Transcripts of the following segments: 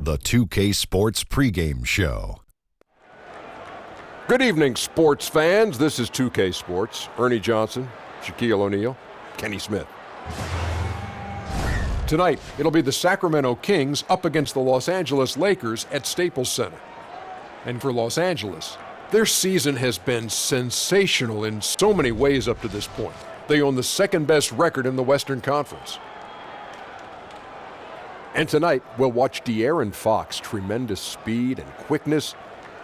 the 2K Sports pregame show. Good evening, sports fans. This is 2K Sports. Ernie Johnson, Shaquille O'Neal, Kenny Smith. Tonight, it'll be the Sacramento Kings up against the Los Angeles Lakers at Staples Center. And for Los Angeles, their season has been sensational in so many ways up to this point. They own the second-best record in the Western Conference. And tonight, we'll watch De'Aaron Fox's tremendous speed and quickness,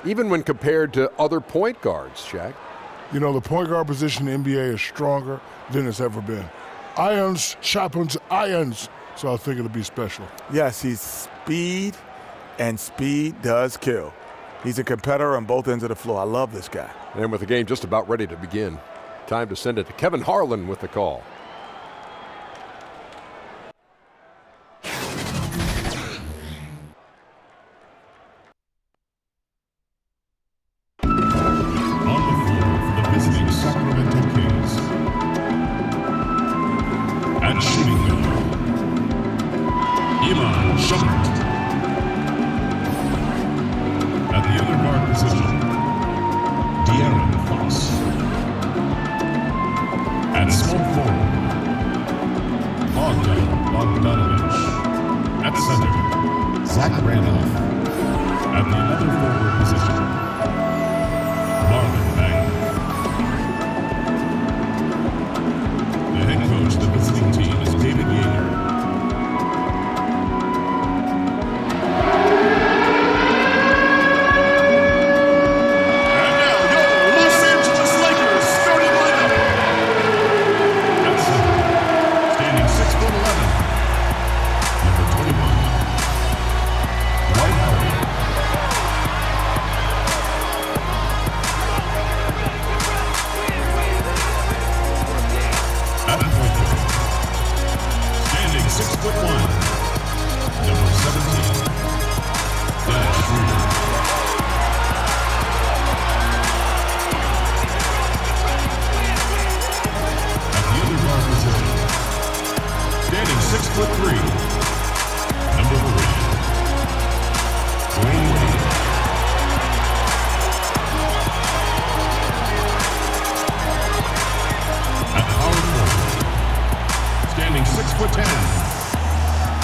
even when compared to other point guards, Shaq. You know, the point guard position in the NBA is stronger than it's ever been. Irons sharpens irons, so I think it'll be special. Yes, he's speed, and speed does kill. He's a competitor on both ends of the floor. I love this guy. And with the game just about ready to begin, time to send it to Kevin Harlan with the call. Sacramento Kings. At shooting guard, Iman Shumpert. At the other guard position, De'Aaron Fox. At small forward, Bogdanovich. At center, Zach Randolph. At the other forward position, Marvin Bagley. The head coach of the visiting team is David Yeager. And now, your Los Angeles Lakers starting lineup. At center, standing 6'11", number 21, Dwight Howard. At point guard, standing 6'1", number 17, Dennis Schroeder. At the other guard position, standing 6'3", number 3, Dwayne Wade. At power forward, standing 6'10",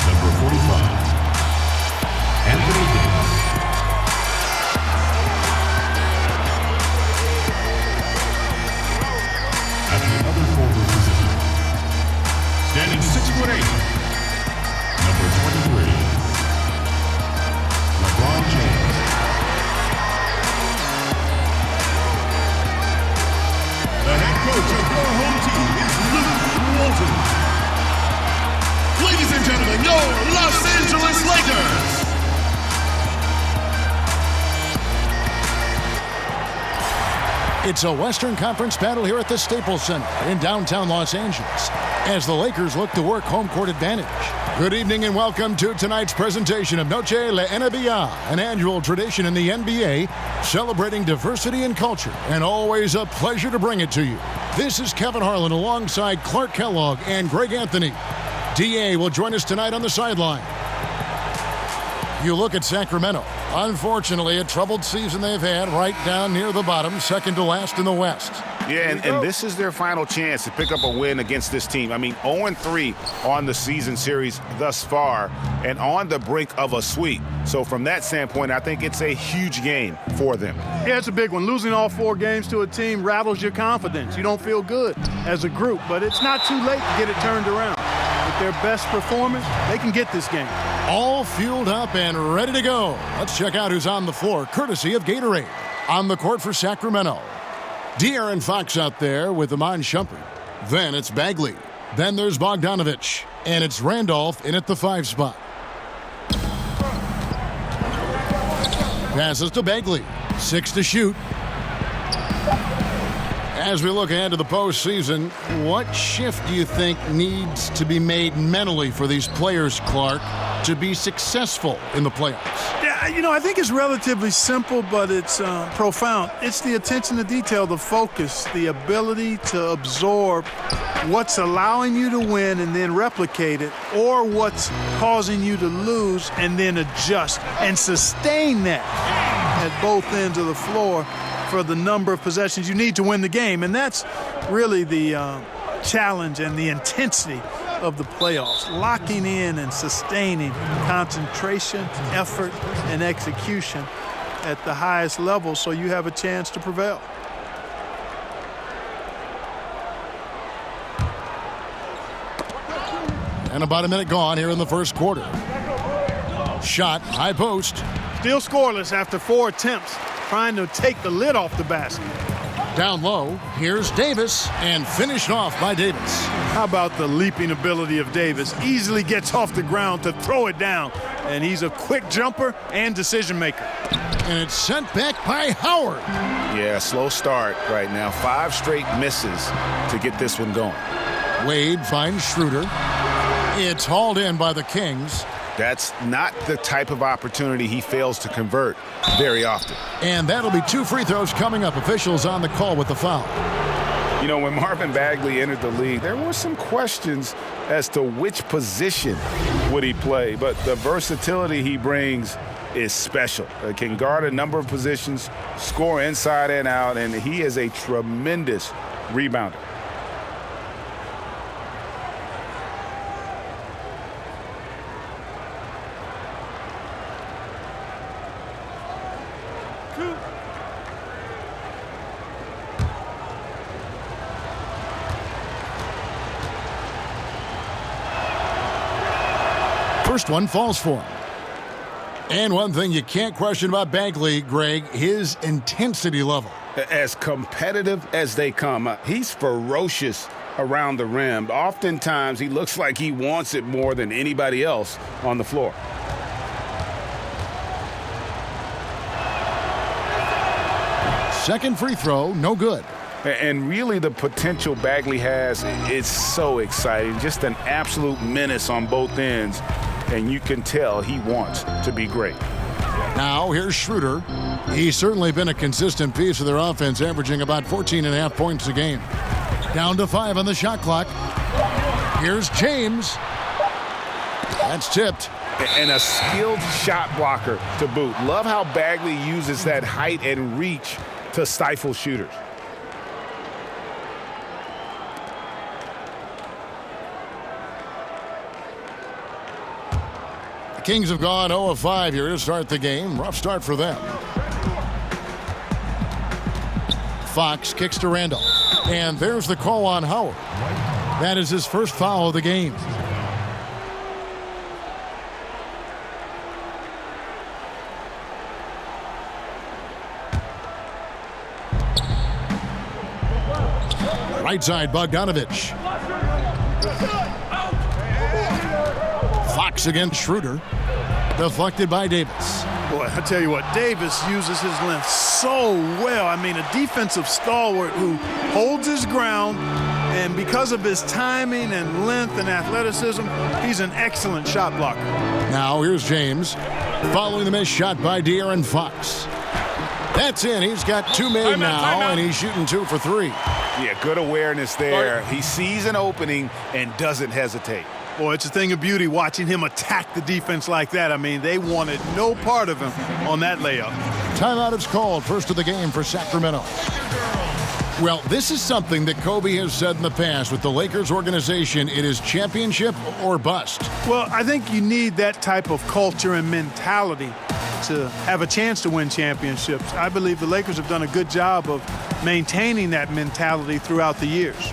number 45, Anthony Davis. At the other forward position, standing 6'8", number 23, LeBron James. The head coach of your home team is Luke Walton. Ladies and gentlemen, your Los Angeles Lakers. It's a Western Conference battle here at the Staples Center in downtown Los Angeles as the Lakers look to work home court advantage. Good evening and welcome to tonight's presentation of Noche la NBA, an annual tradition in the NBA celebrating diversity and culture, and always a pleasure to bring it to you. This is Kevin Harlan alongside Clark Kellogg and Greg Anthony. DA will join us tonight on the sideline. You look at Sacramento. Unfortunately, a troubled season they've had right down near the bottom, second to last in the West. Yeah, and this is their final chance to pick up a win against this team. I mean, 0-3 on the season series thus far and on the brink of a sweep. So from that standpoint, I think it's a huge game for them. Yeah, it's a big one. Losing all 4 games to a team rattles your confidence. You don't feel good as a group, but it's not too late to get it turned around. With their best performance, they can get this game. All fueled up and ready to go. Let's check out who's on the floor, courtesy of Gatorade. On the court for Sacramento, De'Aaron Fox out there with Iman Shumpert. Then it's Bagley. Then there's Bogdanovich. And it's Randolph in at the 5 spot. Passes to Bagley. 6 to shoot. As we look ahead to the postseason, what shift do you think needs to be made mentally for these players, Clark, to be successful in the playoffs? Yeah, I think it's relatively simple, but it's profound. It's the attention to detail, the focus, the ability to absorb what's allowing you to win and then replicate it, or what's causing you to lose and then adjust and sustain that at both ends of the floor for the number of possessions you need to win the game. And that's really the challenge and the intensity of the playoffs, locking in and sustaining concentration, effort, and execution at the highest level so you have a chance to prevail. And about a minute gone here in the first quarter. Shot, high post. Still scoreless after 4 attempts, trying to take the lid off the basket. Down low, here's Davis, and finished off by Davis. How about the leaping ability of Davis? Easily gets off the ground to throw it down, and he's a quick jumper and decision maker. And it's sent back by Howard. Yeah, slow start right now. 5 straight misses to get this one going. Wade finds Schroeder. It's hauled in by the Kings. That's not the type of opportunity he fails to convert very often. And that'll be 2 free throws coming up. Officials on the call with the foul. You know, when Marvin Bagley entered the league, there were some questions as to which position would he play, but the versatility he brings is special. He can guard a number of positions, score inside and out, and he is a tremendous rebounder. First one falls for him. And one thing you can't question about Bagley, Greg, his intensity level. As competitive as they come, he's ferocious around the rim. Oftentimes, he looks like he wants it more than anybody else on the floor. Second free throw, no good. And really the potential Bagley has is so exciting. Just an absolute menace on both ends. And you can tell he wants to be great. Now here's Schroeder. He's certainly been a consistent piece of their offense, averaging about 14.5 points a game. Down to 5 on the shot clock. Here's James. That's tipped. And a skilled shot blocker to boot. Love how Bagley uses that height and reach to stifle shooters. The Kings have gone 0 of 5 here to start the game. Rough start for them. Fox kicks to Randall. And there's the call on Howard. That is his first foul of the game. Right side, Bogdanovich. Fox against Schroeder. Deflected by Davis. Boy, I tell you what, Davis uses his length so well. I mean, a defensive stalwart who holds his ground, and because of his timing and length and athleticism, he's an excellent shot blocker. Now here's James. Following the missed shot by De'Aaron Fox. That's in. He's got 2 made now, and he's shooting 2 for 3. Yeah, good awareness there. He sees an opening and doesn't hesitate. Boy, it's a thing of beauty watching him attack the defense like that. I mean, they wanted no part of him on that layup. Timeout is called. First of the game for Sacramento. Well, this is something that Kobe has said in the past with the Lakers organization. It is championship or bust. Well, I think you need that type of culture and mentality to have a chance to win championships. I believe the Lakers have done a good job of maintaining that mentality throughout the years.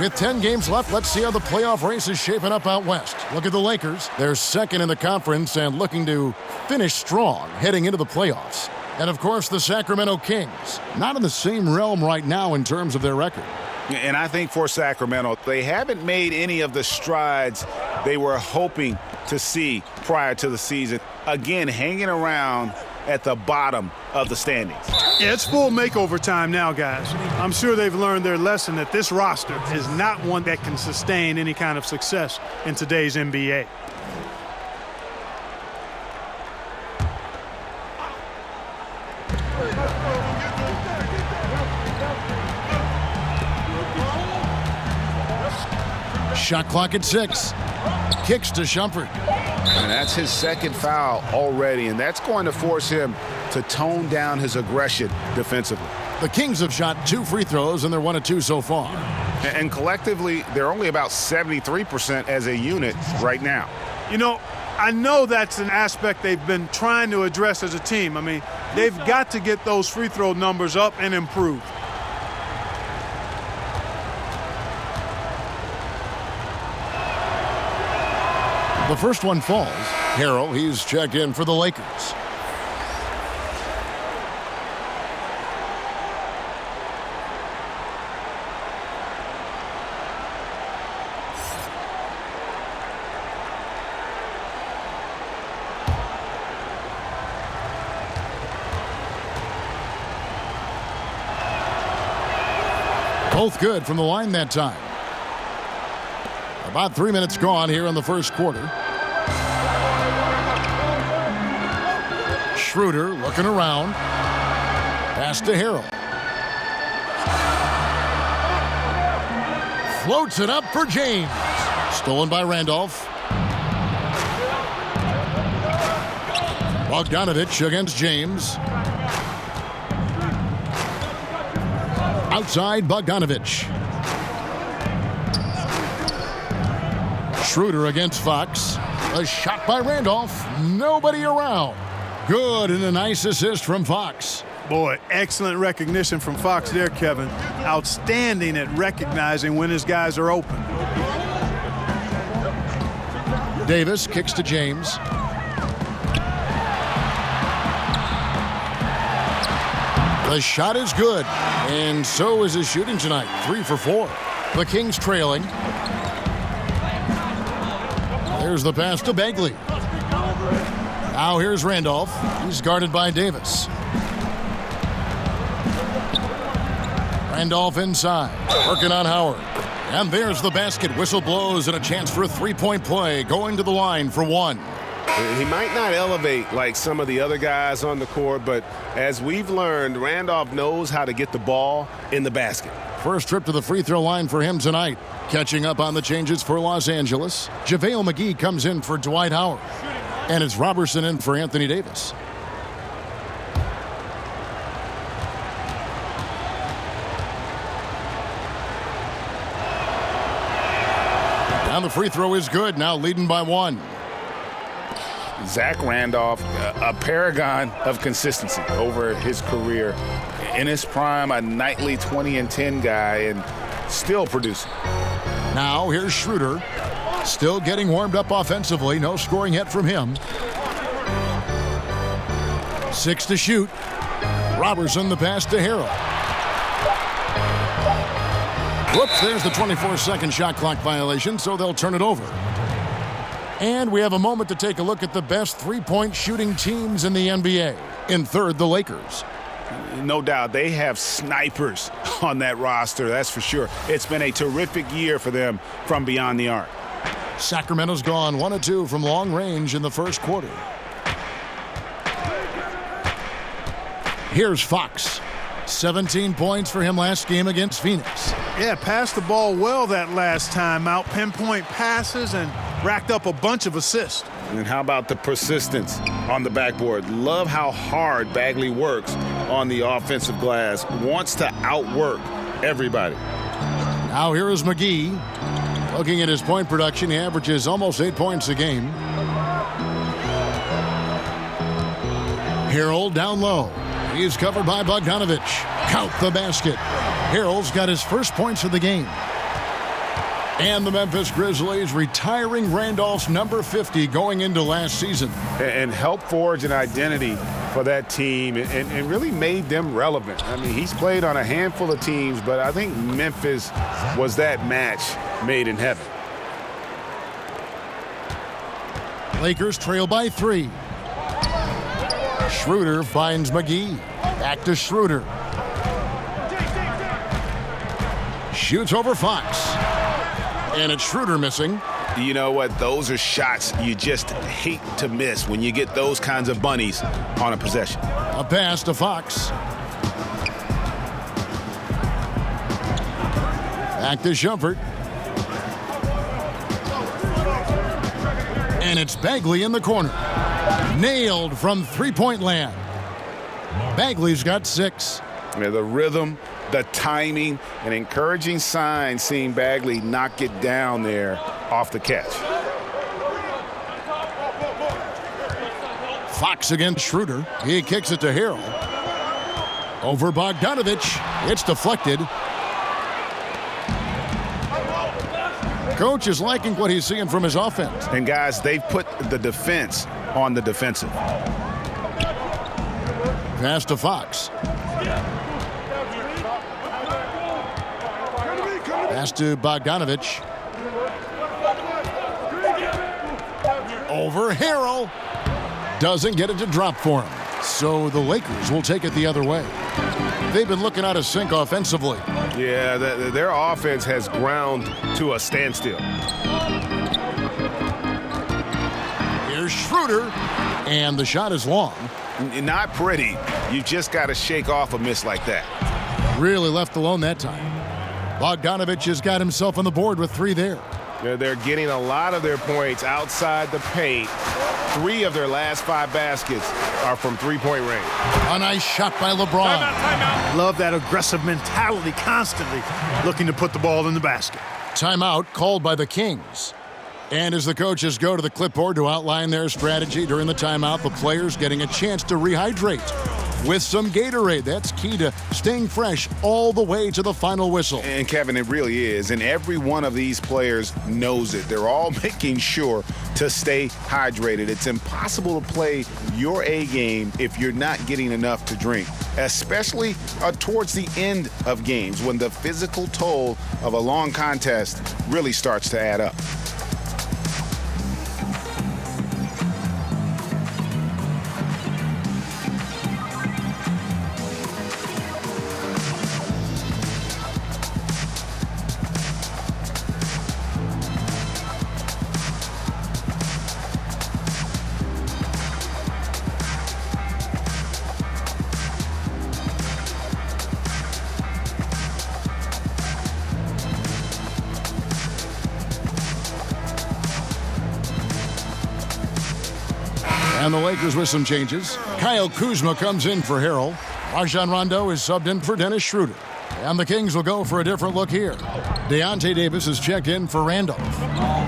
With 10 games left, let's see how the playoff race is shaping up out west. Look at the Lakers. They're second in the conference and looking to finish strong heading into the playoffs. And, of course, the Sacramento Kings. Not in the same realm right now in terms of their record. And I think for Sacramento, they haven't made any of the strides they were hoping to see prior to the season. Again, hanging around at the bottom of the standings. Yeah, it's full makeover time now, guys. I'm sure they've learned their lesson that this roster is not one that can sustain any kind of success in today's NBA. Shot clock at 6. Kicks to Shumpert. And that's his second foul already, and that's going to force him to tone down his aggression defensively. The Kings have shot 2 free throws, and they're 1 of 2 so far. And collectively, they're only about 73% as a unit right now. You know, I know that's an aspect they've been trying to address as a team. I mean, they've got to get those free throw numbers up and improve. The first one falls. Harrell, he's checked in for the Lakers. Both good from the line that time. About 3 minutes gone here in the first quarter. Schroeder looking around. Pass to Harrell. Floats it up for James. Stolen by Randolph. Bogdanovich against James. Outside Bogdanovich. Schroeder against Fox. A shot by Randolph. Nobody around. Good, and a nice assist from Fox. Boy, excellent recognition from Fox there, Kevin. Outstanding at recognizing when his guys are open. Davis kicks to James. The shot is good, and so is his shooting tonight. 3 for 4. The Kings trailing. There's the pass to Bagley. Now here's Randolph. He's guarded by Davis. Randolph inside. Working on Howard. And there's the basket. Whistle blows and a chance for a three-point play. Going to the line for 1. He might not elevate like some of the other guys on the court, but as we've learned, Randolph knows how to get the ball in the basket. First trip to the free throw line for him tonight. Catching up on the changes for Los Angeles. JaVale McGee comes in for Dwight Howard. And it's Robertson in for Anthony Davis. And the free throw is good, now leading by 1. Zach Randolph, a paragon of consistency over his career. In his prime, a nightly 20 and 10 guy, and still producing. Now here's Schroeder. Still getting warmed up offensively. No scoring yet from him. 6 to shoot. Robertson the pass to Harrell. Whoops, there's the 24-second shot clock violation, so they'll turn it over. And we have a moment to take a look at the best three-point shooting teams in the NBA. In third, the Lakers. No doubt, they have snipers on that roster, that's for sure. It's been a terrific year for them from beyond the arc. Sacramento's gone 1 of 2 from long range in the first quarter. Here's Fox. 17 points for him last game against Phoenix. Yeah, passed the ball well that last time out. Pinpoint passes and racked up a bunch of assists. And how about the persistence on the backboard? Love how hard Bagley works on the offensive glass. Wants to outwork everybody. Now here is McGee. Looking at his point production, he averages almost 8 points a game. Harrell down low. He's covered by Bogdanovich. Count the basket. Harrell's got his first points of the game. And the Memphis Grizzlies retiring Randolph's number 50 going into last season. And helped forge an identity for that team and really made them relevant. I mean, he's played on a handful of teams, but I think Memphis was that match made in heaven. Lakers trail by 3. Schroeder finds McGee. Back to Schroeder. Shoots over Fox. And it's Schroeder missing. You know what? Those are shots you just hate to miss when you get those kinds of bunnies on a possession. A pass to Fox. Back to Shumpert. And it's Bagley in the corner. Nailed from three-point land. Bagley's got 6. Yeah, the rhythm, the timing, an encouraging sign seeing Bagley knock it down there off the catch. Fox against Schroeder. He kicks it to Harrell. Over Bogdanovich. It's deflected. Coach is liking what he's seeing from his offense. And guys, they've put the defense on the defensive. Pass to Fox. Pass to Bogdanovich. Over Harrell. Doesn't get it to drop for him. So the Lakers will take it the other way. They've been looking out of sync offensively. Yeah, their offense has ground to a standstill. Here's Schroeder. And the shot is long. Not pretty. You just got to shake off a miss like that. Really left alone that time. Bogdanovich has got himself on the board with 3 there. They're getting a lot of their points outside the paint. 3 of their last 5 baskets are from three-point range. A nice shot by LeBron. Timeout. Love that aggressive mentality, constantly looking to put the ball in the basket. Timeout called by the Kings. And as the coaches go to the clipboard to outline their strategy during the timeout, the players getting a chance to rehydrate with some Gatorade. That's key to staying fresh all the way to the final whistle. And Kevin, it really is. And every one of these players knows it. They're all making sure to stay hydrated. It's impossible to play your A game if you're not getting enough to drink, especially towards the end of games when the physical toll of a long contest really starts to add up. And the Lakers with some changes. Kyle Kuzma comes in for Harrell. Rajon Rondo is subbed in for Dennis Schroeder. And the Kings will go for a different look here. Deontay Davis is checked in for Randolph.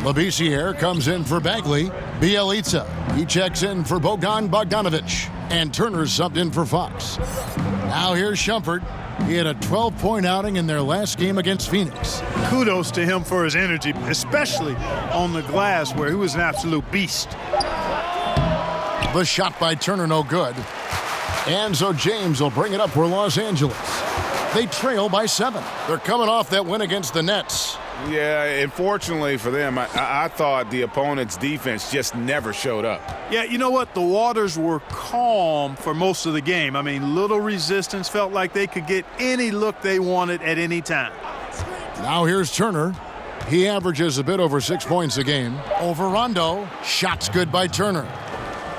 Labissiere comes in for Bagley. Bielitsa, he checks in for Bogdanovich. And Turner's subbed in for Fox. Now here's Shumpert. He had a 12-point outing in their last game against Phoenix. Kudos to him for his energy, especially on the glass where he was an absolute beast. The shot by Turner no good. And so James will bring it up for Los Angeles. They trail by 7. They're coming off that win against the Nets. Yeah, unfortunately for them, I thought the opponent's defense just never showed up. Yeah, you know what? The waters were calm for most of the game. I mean, little resistance, felt like they could get any look they wanted at any time. Now here's Turner. He averages a bit over 6 points a game. Over Rondo. Shots good by Turner.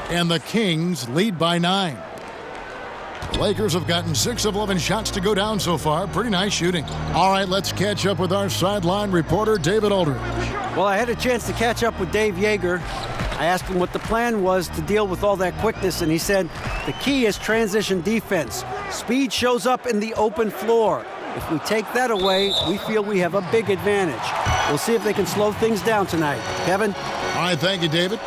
And the Kings lead by 9. The Lakers have gotten 6 of 11 shots to go down so far. Pretty nice shooting. All right, let's catch up with our sideline reporter, David Aldridge. Well, I had a chance to catch up with Dave Yeager. I asked him what the plan was to deal with all that quickness, and he said the key is transition defense. Speed shows up in the open floor. If we take that away, we feel we have a big advantage. We'll see if they can slow things down tonight. Kevin? All right, thank you, David.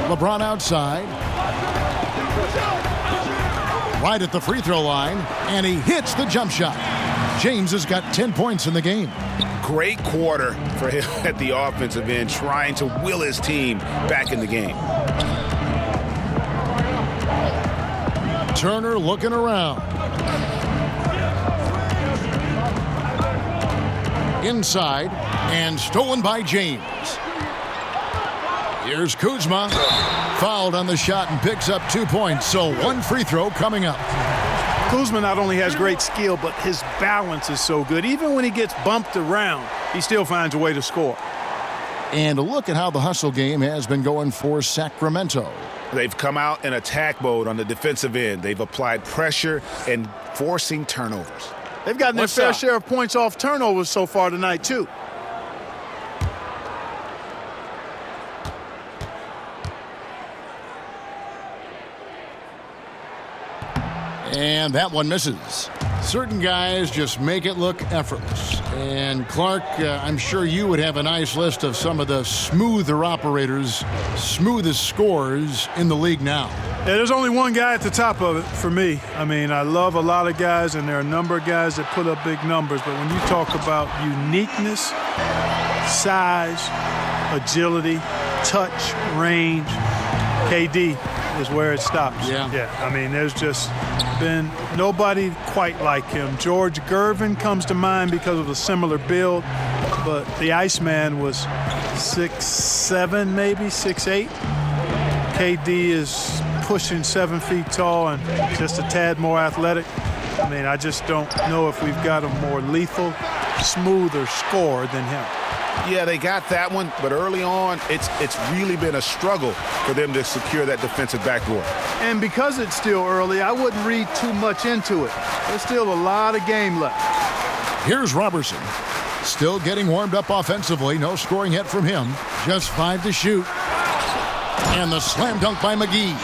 LeBron outside. Right at the free throw line, and he hits the jump shot. James has got 10 points in the game. Great quarter for him at the offensive end, trying to will his team back in the game. Turner looking around. Inside, and stolen by James. Here's Kuzma. Fouled on the shot and picks up 2 points, so one free throw coming up. Kuzma not only has great skill, but his balance is so good. Even when he gets bumped around, he still finds a way to score. And look at how the hustle game has been going for Sacramento. They've come out in attack mode on the defensive end. They've applied pressure and forcing turnovers. They've gotten their fair share of points off turnovers so far tonight, too. And that one misses. Certain guys just make it look effortless. And Clark, I'm sure you would have a nice list of some of the smoother operators, smoothest scorers in the league now. Yeah, there's only one guy at the top of it for me. I mean, I love a lot of guys, and there are a number of guys that put up big numbers. But when you talk about uniqueness, size, agility, touch, range, KD is where it stops. Yeah. I mean, there's just been nobody quite like him. George Gervin comes to mind because of a similar build, but the Iceman was 6'7", maybe 6'8". KD is pushing 7 feet tall and just a tad more athletic. I mean, I just don't know if we've got a more lethal, smoother scorer than him. Yeah, they got that one, but early on, it's really been a struggle for them to secure that defensive backboard. And because it's still early, I wouldn't read too much into it. There's still a lot of game left. Here's Robertson. Still getting warmed up offensively. No scoring yet from him. Just 5 to shoot. And the slam dunk by McGee.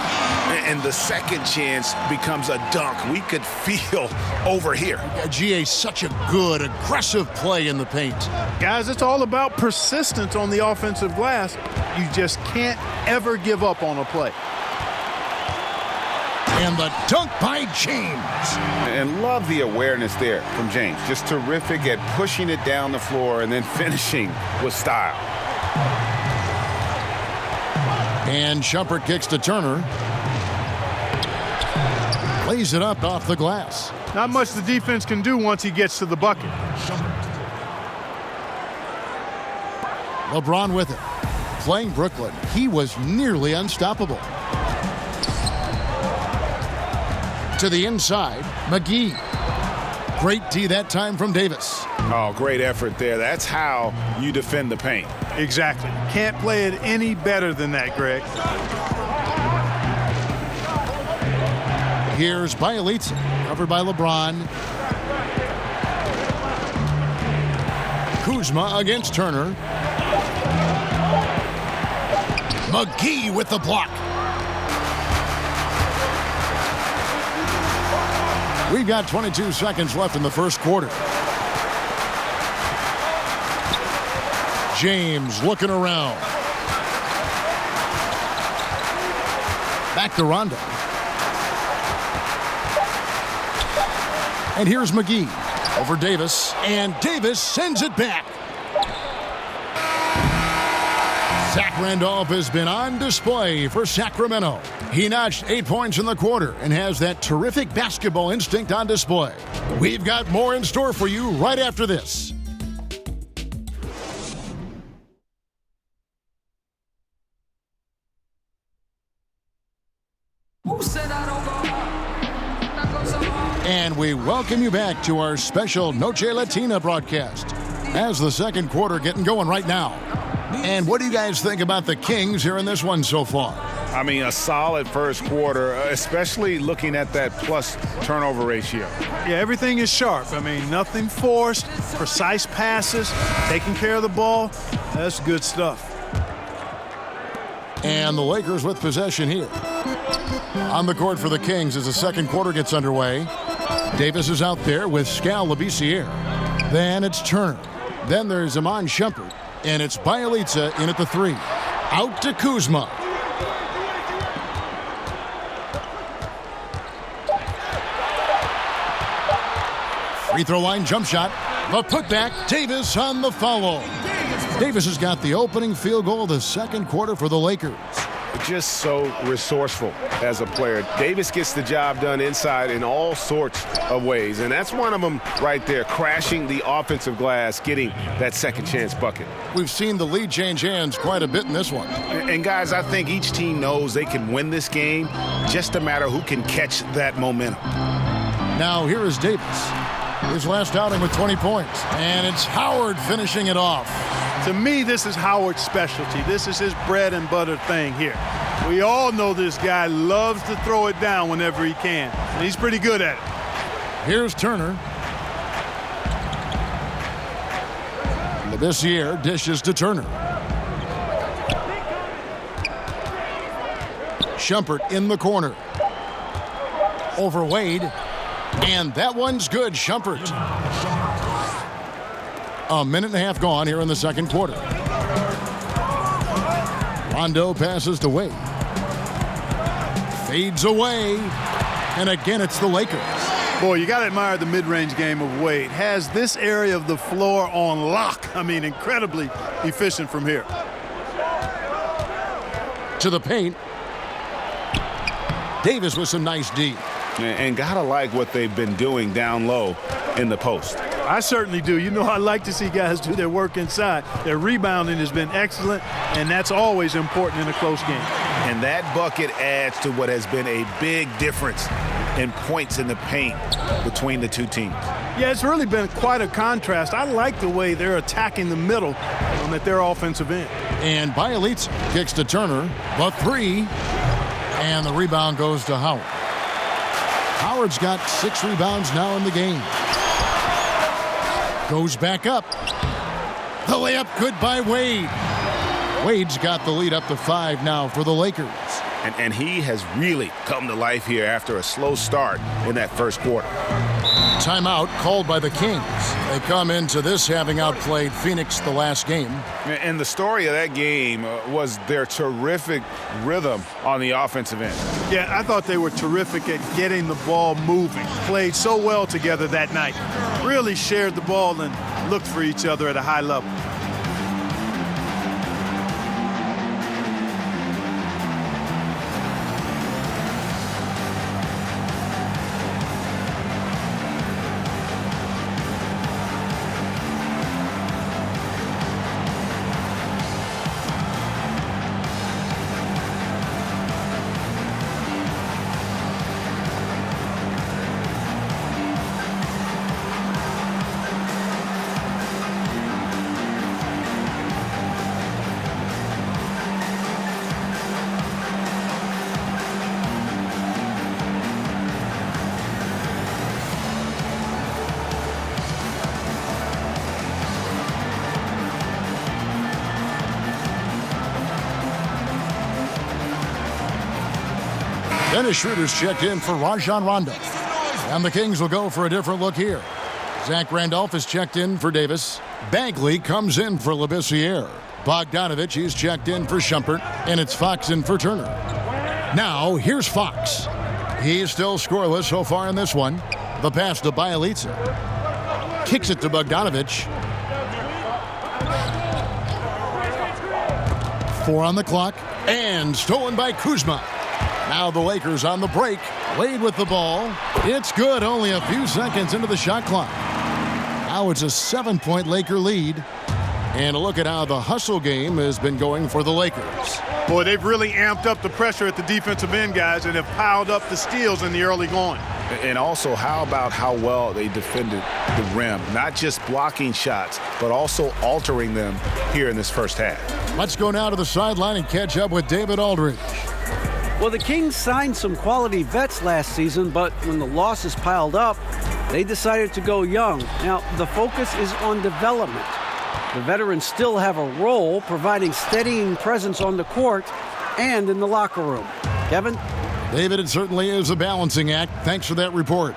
And the second chance becomes a dunk. We could feel over here. GA, such a good, aggressive play in the paint. Guys, it's all about persistence on the offensive glass. You just can't ever give up on a play. And the dunk by James. And love the awareness there from James. Just terrific at pushing it down the floor and then finishing with style. And Shumpert kicks to Turner. Lays it up off the glass. Not much the defense can do once he gets to the bucket. LeBron with it. Playing Brooklyn, he was nearly unstoppable. To the inside, McGee. Great D that time from Davis. Oh, great effort there. That's how you defend the paint. Exactly. Can't play it any better than that, Greg. Here's Bielitsa, covered by LeBron. Kuzma against Turner. McGee with the block. We've got 22 seconds left in the first quarter. James looking around. Back to Rondo. And here's McGee over Davis, and Davis sends it back. Zach Randolph has been on display for Sacramento. He notched 8 points in the quarter and has that terrific basketball instinct on display. We've got more in store for you right after this. And we welcome you back to our special Noche Latina broadcast as the second quarter getting going right now. And what do you guys think about the Kings here in this one so far? I mean, a solid first quarter, especially looking at that plus turnover ratio. Yeah, everything is sharp. I mean, nothing forced, precise passes, taking care of the ball. That's good stuff. And the Lakers with possession here. On the court for the Kings as the second quarter gets underway. Davis is out there with Skal Labissiere. Then it's Turner. Then there's Iman Shumpert. And it's Bielitsa in at the 3. Out to Kuzma. Free throw line jump shot. The putback. Davis on the foul. Davis has got the opening field goal of the second quarter for the Lakers. Just so resourceful as a player. Davis gets the job done inside in all sorts of ways, and that's one of them right there, crashing the offensive glass, getting that second chance bucket. We've seen the lead change hands quite a bit in this one. And guys, I think each team knows they can win this game, just a matter who can catch that momentum. Now here is Davis. His last outing with 20 points, and it's Howard finishing it off. To me, this is Howard's specialty. This is his bread and butter thing here. We all know this guy loves to throw it down whenever he can, and he's pretty good at it. Here's Turner. Labissiere dishes to Turner. Shumpert in the corner. Over Wade. And that one's good, Shumpert. A minute and a half gone here in the second quarter. Rondo passes to Wade. Fades away. And again, it's the Lakers. Boy, you got to admire the mid-range game of Wade. Has this area of the floor on lock. I mean, incredibly efficient from here. To the paint. Davis with some nice D. And gotta like what they've been doing down low in the post. I certainly do. You know, I like to see guys do their work inside. Their rebounding has been excellent, and that's always important in a close game. And that bucket adds to what has been a big difference in points in the paint between the two teams. Yeah, it's really been quite a contrast. I like the way they're attacking the middle at their offensive end. And Bielitsa kicks to Turner. The three. And the rebound goes to Howard. Howard's got 6 rebounds now in the game. Goes back up. The layup good by Wade. Wade's got the lead up to 5 now for the Lakers. And he has really come to life here after a slow start in that first quarter. Timeout called by the Kings. They come into this having outplayed Phoenix the last game. And the story of that game was their terrific rhythm on the offensive end. Yeah, I thought they were terrific at getting the ball moving. Played so well together that night. Really shared the ball and looked for each other at a high level. Dennis Schroeder's checked in for Rajon Rondo. And the Kings will go for a different look here. Zach Randolph is checked in for Davis. Bagley comes in for Labissiere. Bogdanovich, he's checked in for Shumpert. And it's Fox in for Turner. Now, here's Fox. He's still scoreless so far in this one. The pass to Bielitsa. Kicks it to Bogdanovich. 4 on the clock. And stolen by Kuzma. Now the Lakers on the break. Wade with the ball. It's good, only a few seconds into the shot clock. Now it's a 7-point Laker lead. And a look at how the hustle game has been going for the Lakers. Boy, they've really amped up the pressure at the defensive end, guys, and have piled up the steals in the early going. And also, how about how well they defended the rim? Not just blocking shots, but also altering them here in this first half. Let's go now to the sideline and catch up with David Aldridge. Well, the Kings signed some quality vets last season, but when the losses piled up, they decided to go young. Now, the focus is on development. The veterans still have a role, providing steadying presence on the court and in the locker room. Kevin? David, it certainly is a balancing act. Thanks for that report.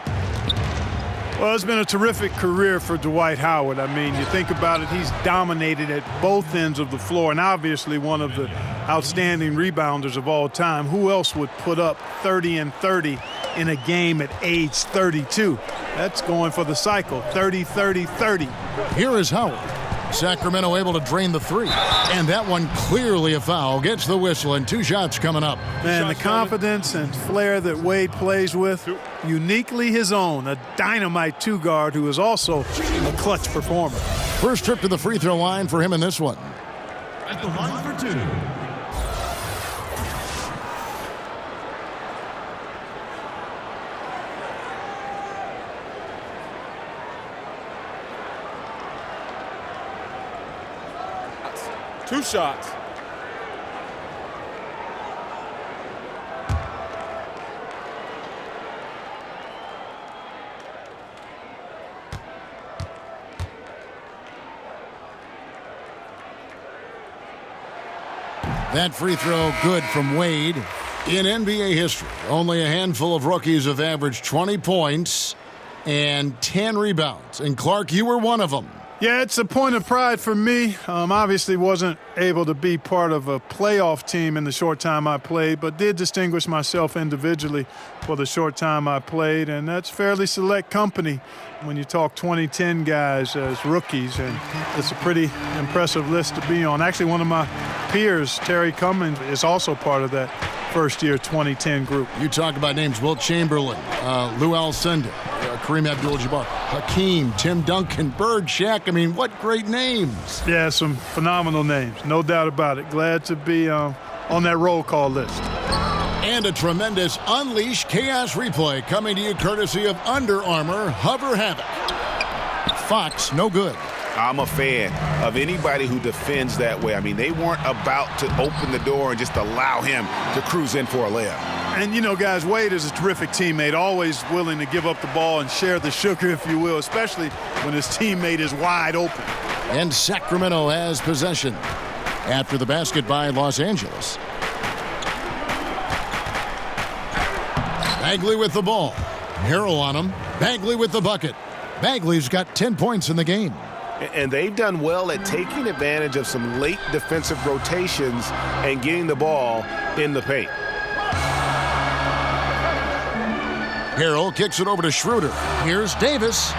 Well, it's been a terrific career for Dwight Howard. I mean, you think about it, he's dominated at both ends of the floor, and obviously one of the outstanding rebounders of all time. Who else would put up 30 and 30 in a game at age 32. That's going for the cycle, 30-30-30. Here is Howard. Sacramento able to drain the three. And that one clearly a foul. Gets the whistle, and 2 shots coming up. Man, the confidence and flair that Wade plays with, uniquely his own. A dynamite 2-guard who is also a clutch performer. First trip to the free throw line for him in this one. At the line for 2. Two shots. That free throw good from Wade. In NBA history, only a handful of rookies have averaged 20 points and 10 rebounds. And Clark, you were one of them. Yeah, it's a point of pride for me. Obviously wasn't able to be part of a playoff team in the short time I played, but did distinguish myself individually for the short time I played, and that's fairly select company when you talk 2010 guys as rookies, and it's a pretty impressive list to be on. Actually, one of my peers, Terry Cummins, is also part of that first-year 2010 group. You talk about names: Wilt Chamberlain, Lou Alcindor, Kareem Abdul-Jabbar, Hakeem, Tim Duncan, Bird, Shaq. I mean, what great names. Yeah, some phenomenal names, no doubt about it. Glad to be on that roll call list. And a tremendous Unleash Chaos replay coming to you courtesy of Under Armour Hover Havoc. Fox, no good. I'm a fan of anybody who defends that way. I mean, they weren't about to open the door and just allow him to cruise in for a layup. And, you know, guys, Wade is a terrific teammate, always willing to give up the ball and share the sugar, if you will, especially when his teammate is wide open. And Sacramento has possession after the basket by Los Angeles. Bagley with the ball. Harrell on him. Bagley with the bucket. Bagley's got 10 points in the game. And they've done well at taking advantage of some late defensive rotations and getting the ball in the paint. Harrell kicks it over to Schroeder. Here's Davis.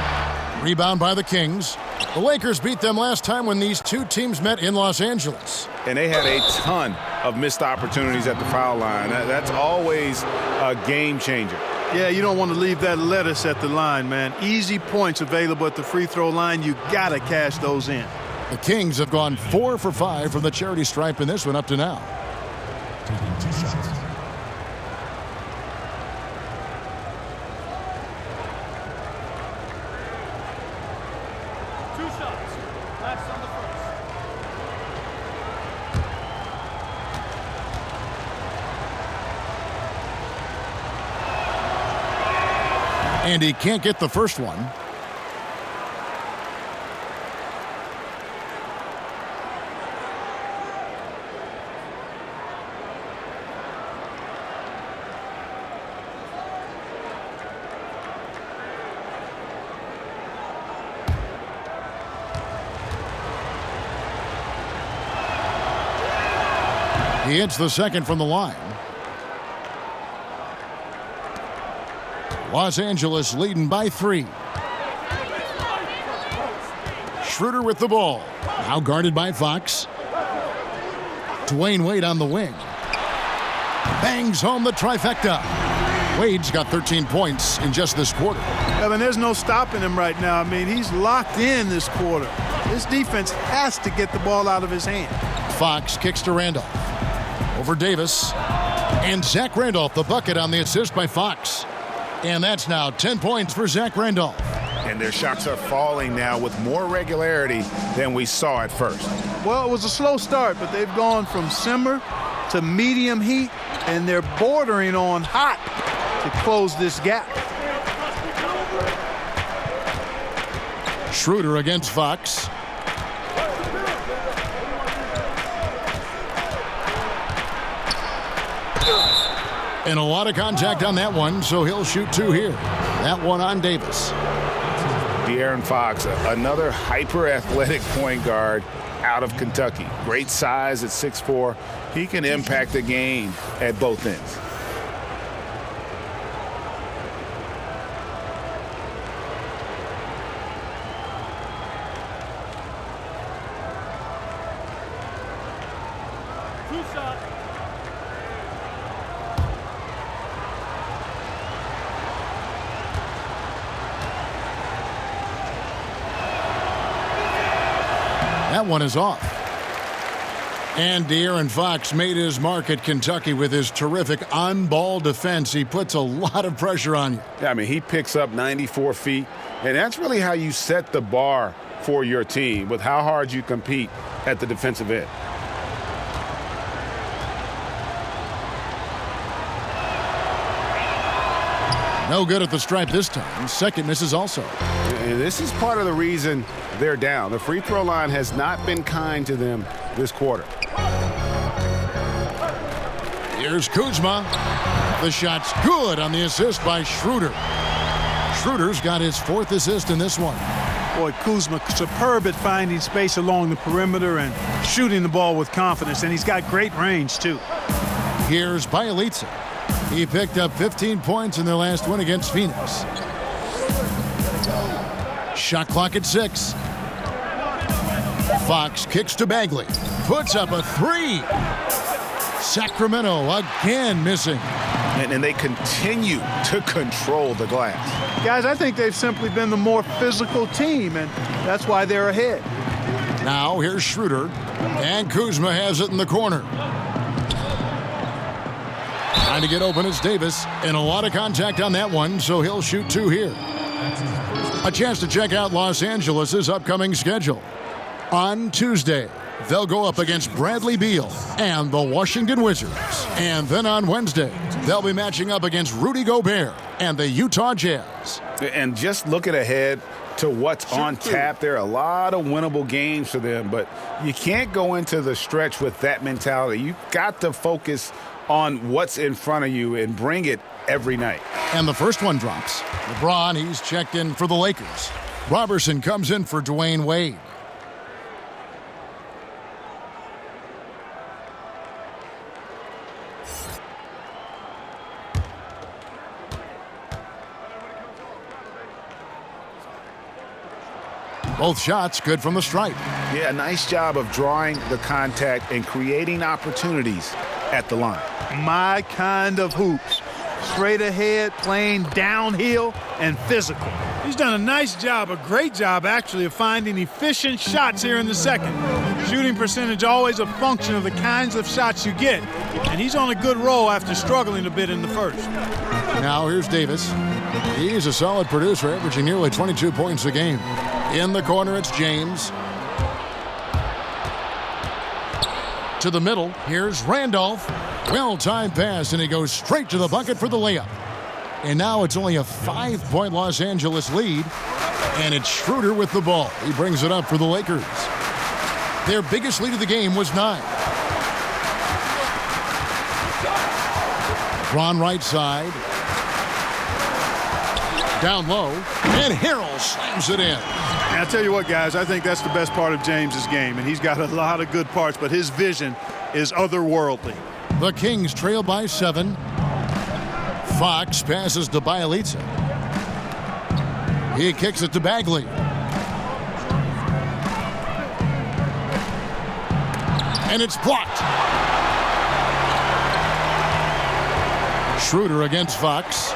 Rebound by the Kings. The Lakers beat them last time when these two teams met in Los Angeles. And they had a ton of missed opportunities at the foul line. That's always a game changer. Yeah, you don't want to leave that lettuce at the line, man. Easy points available at the free throw line. You got to cash those in. The Kings have gone 4 for 5 from the charity stripe in this one up to now. Taking 2 shots. And he can't get the first one. He hits the second from the line. Los Angeles leading by 3. Schroeder with the ball. Now guarded by Fox. Dwayne Wade on the wing. Bangs home the trifecta. Wade's got 13 points in just this quarter. Yeah, and there's no stopping him right now. I mean, he's locked in this quarter. This defense has to get the ball out of his hand. Fox kicks to Randolph. Over Davis. And Zach Randolph, the bucket on the assist by Fox. And that's now 10 points for Zach Randolph. And their shots are falling now with more regularity than we saw at first. Well, it was a slow start, but they've gone from simmer to medium heat, and they're bordering on hot to close this gap. Schroeder against Fox. And a lot of contact on that one, so he'll shoot 2 here. That one on Davis. De'Aaron Fox, another hyper-athletic point guard out of Kentucky. Great size at 6'4". He can impact the game at both ends. That one is off. And De'Aaron Fox made his mark at Kentucky with his terrific on-ball defense. He puts a lot of pressure on you. Yeah, I mean, he picks up 94 feet, and that's really how you set the bar for your team, with how hard you compete at the defensive end. No good at the stripe this time. Second misses also. And this is part of the reason they're down. The free throw line has not been kind to them this quarter. Here's Kuzma. The shot's good on the assist by Schroeder. Schroeder's got his fourth assist in this one. Boy, Kuzma, superb at finding space along the perimeter and shooting the ball with confidence, and he's got great range, too. Here's Bielitsa. He picked up 15 points in their last win against Phoenix. Shot clock at 6. Fox kicks to Bagley. Puts up a 3. Sacramento again missing. And they continue to control the glass. Guys, I think they've simply been the more physical team, and that's why they're ahead. Now here's Schroeder, and Kuzma has it in the corner. Trying to get open is Davis, and a lot of contact on that one, so he'll shoot 2 here. A chance to check out Los Angeles' upcoming schedule. On Tuesday, they'll go up against Bradley Beal and the Washington Wizards. And then on Wednesday, they'll be matching up against Rudy Gobert and the Utah Jazz. And just looking ahead to what's on tap, there are a lot of winnable games for them, but you can't go into the stretch with that mentality. You've got to focus on what's in front of you and bring it every night. And the first one drops. LeBron, he's checked in for the Lakers. Robertson comes in for Dwayne Wade. Both shots good from the stripe. Yeah, nice job of drawing the contact and creating opportunities at the line. My kind of hoops. Straight ahead, playing downhill, and physical. He's done a nice job, a great job actually, of finding efficient shots here in the second. Shooting percentage always a function of the kinds of shots you get. And he's on a good roll after struggling a bit in the first. Now here's Davis. He's a solid producer, averaging nearly 22 points a game. In the corner, it's James. To the middle, here's Randolph. Well-timed pass, and he goes straight to the bucket for the layup. And now it's only a 5-point Los Angeles lead, and it's Schroeder with the ball. He brings it up for the Lakers. Their biggest lead of the game was 9. Ron right side. Down low, and Harrell slams it in. And I'll tell you what, guys, I think that's the best part of James's game, and he's got a lot of good parts, but his vision is otherworldly. The Kings trail by 7. Fox passes to Bielitsa. He kicks it to Bagley. And it's blocked. Schroeder against Fox.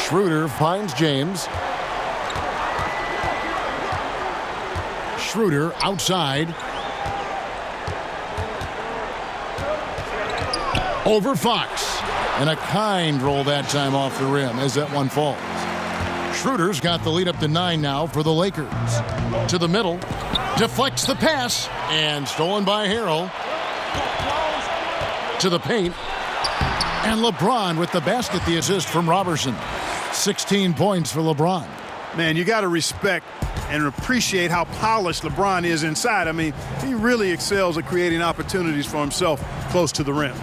Schroeder finds James. Schroeder outside. Over Fox. And a kind roll that time off the rim as that one falls. Schroeder's got the lead up to 9 now for the Lakers. To the middle. Deflects the pass. And stolen by Harrell. To the paint. And LeBron with the basket, the assist from Robertson. 16 points for LeBron. Man, you got to respect and appreciate how polished LeBron is inside. I mean, he really excels at creating opportunities for himself close to the rim.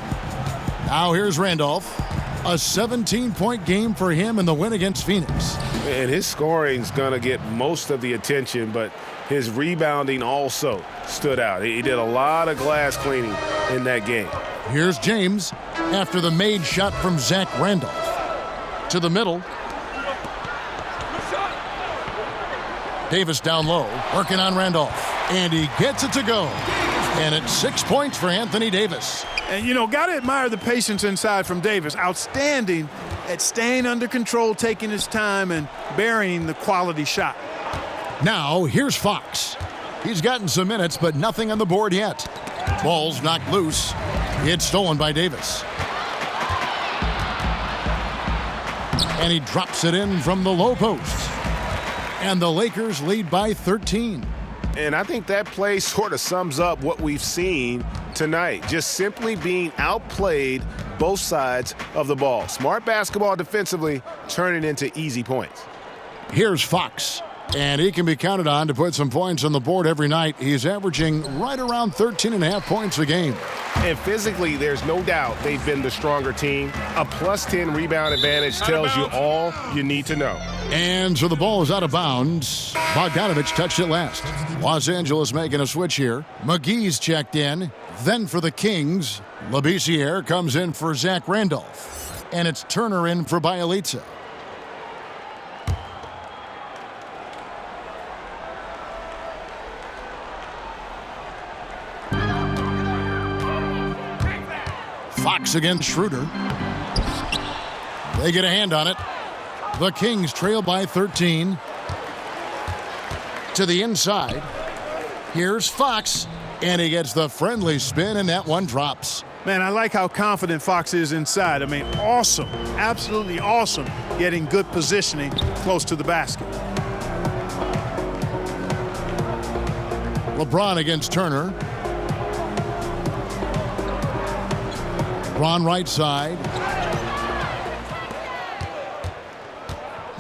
Now here's Randolph. A 17-point game for him in the win against Phoenix. And his scoring's going to get most of the attention, but his rebounding also stood out. He did a lot of glass cleaning in that game. Here's James after the made shot from Zach Randolph. To the middle. Davis down low, working on Randolph. And he gets it to go. And it's 6 points for Anthony Davis. And, got to admire the patience inside from Davis. Outstanding at staying under control, taking his time, and burying the quality shot. Now, here's Fox. He's gotten some minutes, but nothing on the board yet. Ball's knocked loose. It's stolen by Davis. And he drops it in from the low post. And the Lakers lead by 13. And I think that play sort of sums up what we've seen tonight. Just simply being outplayed both sides of the ball. Smart basketball defensively, turning into easy points. Here's Fox. And he can be counted on to put some points on the board every night. He's averaging right around 13.5 points a game. And physically, there's no doubt they've been the stronger team. A plus 10 rebound advantage tells you all you need to know. And so the ball is out of bounds. Bogdanovich touched it last. Los Angeles making a switch here. McGee's checked in. Then for the Kings, Labissiere comes in for Zach Randolph. And it's Turner in for Bielitsa. Fox against Schroeder. They get a hand on it. The Kings trail by 13. To the inside. Here's Fox. And he gets the friendly spin, and that one drops. Man, I like how confident Fox is inside. I mean, awesome. Absolutely awesome. Getting good positioning close to the basket. LeBron against Turner. LeBron right side.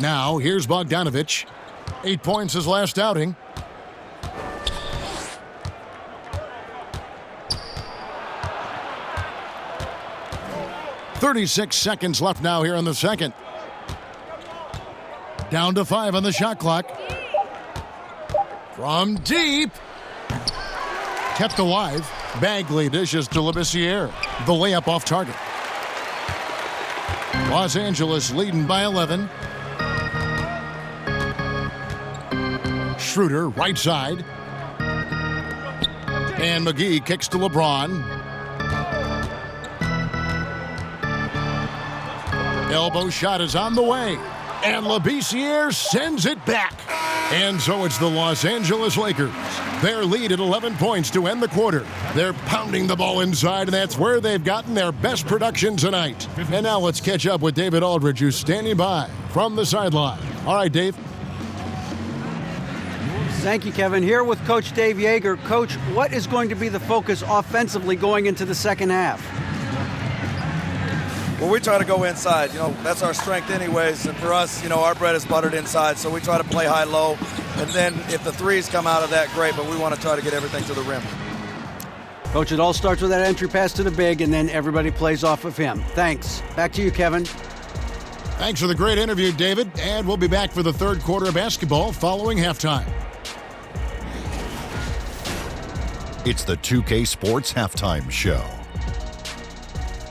Now, here's Bogdanovich. 8 points his last outing. .36 seconds left now here in the second. Down to 5 on the shot clock. From deep. Kept alive. Bagley dishes to Labissiere. The layup off target. Los Angeles leading by 11. Schroeder, right side. And McGee kicks to LeBron. Elbow shot is on the way. And Labissiere sends it back. And so it's the Los Angeles Lakers. Their lead at 11 points to end the quarter. They're pounding the ball inside, and that's where they've gotten their best production tonight. And now let's catch up with David Aldridge, who's standing by from the sideline. All right, Dave. Thank you, Kevin. Here with Coach Dave Yeager. Coach, what is going to be the focus offensively going into the second half? Well, we try to go inside. That's our strength anyways. And for us, our bread is buttered inside. So we try to play high-low. And then if the threes come out of that, great. But we want to try to get everything to the rim. Coach, it all starts with that entry pass to the big, and then everybody plays off of him. Thanks. Back to you, Kevin. Thanks for the great interview, David. And we'll be back for the third quarter of basketball following halftime. It's the 2K Sports Halftime Show.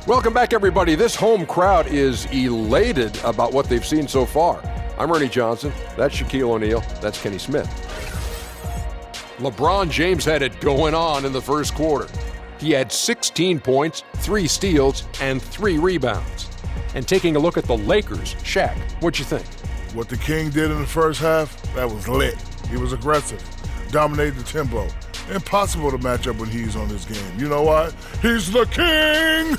Welcome back, everybody. This home crowd is elated about what they've seen so far. I'm Ernie Johnson. That's Shaquille O'Neal. That's Kenny Smith. LeBron James had it going on in the first quarter. He had 16 points, 3 steals, and 3 rebounds. And taking a look at the Lakers, Shaq, what'd you think? What the King did in the first half, that was lit. He was aggressive, dominated the tempo. Impossible to match up when he's on this game. You know what? He's the King!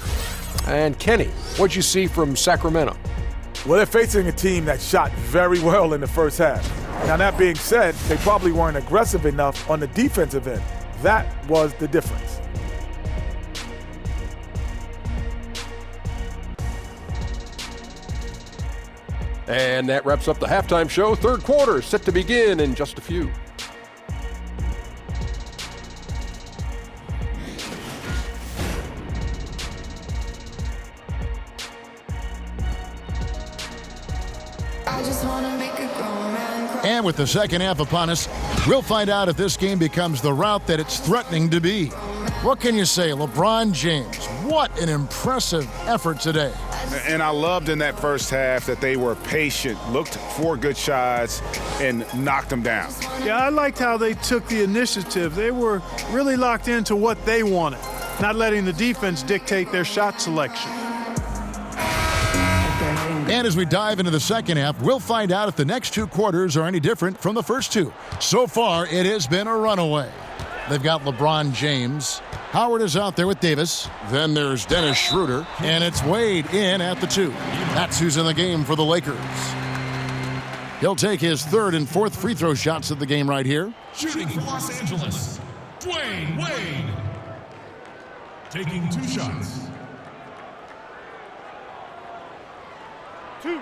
And Kenny, what'd you see from Sacramento? Well, they're facing a team that shot very well in the first half. Now, that being said, they probably weren't aggressive enough on the defensive end. That was the difference. And that wraps up the halftime show. Third quarter set to begin in just a few. And with the second half upon us, we'll find out if this game becomes the route that it's threatening to be. What can you say, LeBron James? What an impressive effort today. And I loved in that first half that they were patient, looked for good shots, and knocked them down. Yeah, I liked how they took the initiative. They were really locked into what they wanted, not letting the defense dictate their shot selection. And as we dive into the second half, we'll find out if the next two quarters are any different from the first two. So far, it has been a runaway. They've got LeBron James. Howard is out there with Davis. Then there's Dennis Schroeder. And it's Wade in at the 2. That's who's in the game for the Lakers. He'll take his third and fourth free throw shots of the game right here. Shooting for Los Angeles, Dwayne Wade. Taking 2 shots. 2.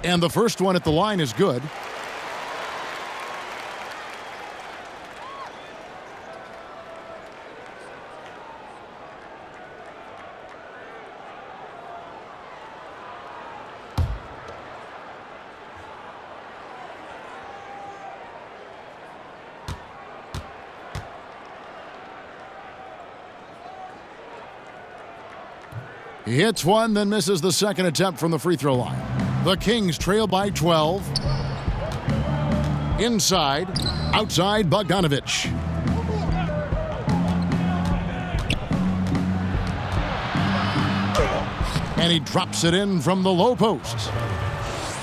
And the first one at the line is good. He hits one, then misses the second attempt from the free throw line. The Kings trail by 12. Inside, outside Bogdanovich. And he drops it in from the low post.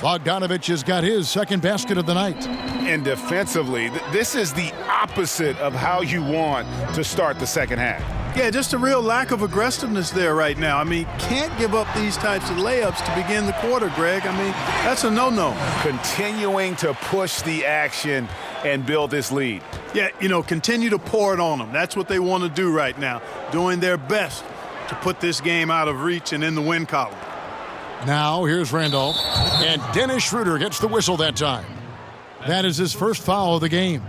Bogdanovich has got his second basket of the night. And defensively, this is the opposite of how you want to start the second half. Yeah, just a real lack of aggressiveness there right now. I mean, can't give up these types of layups to begin the quarter, Greg. I mean, that's a no-no. Continuing to push the action and build this lead. Yeah, continue to pour it on them. That's what they want to do right now, doing their best to put this game out of reach and in the win column. Now, here's Randolph. And Dennis Schroeder gets the whistle that time. That is his first foul of the game.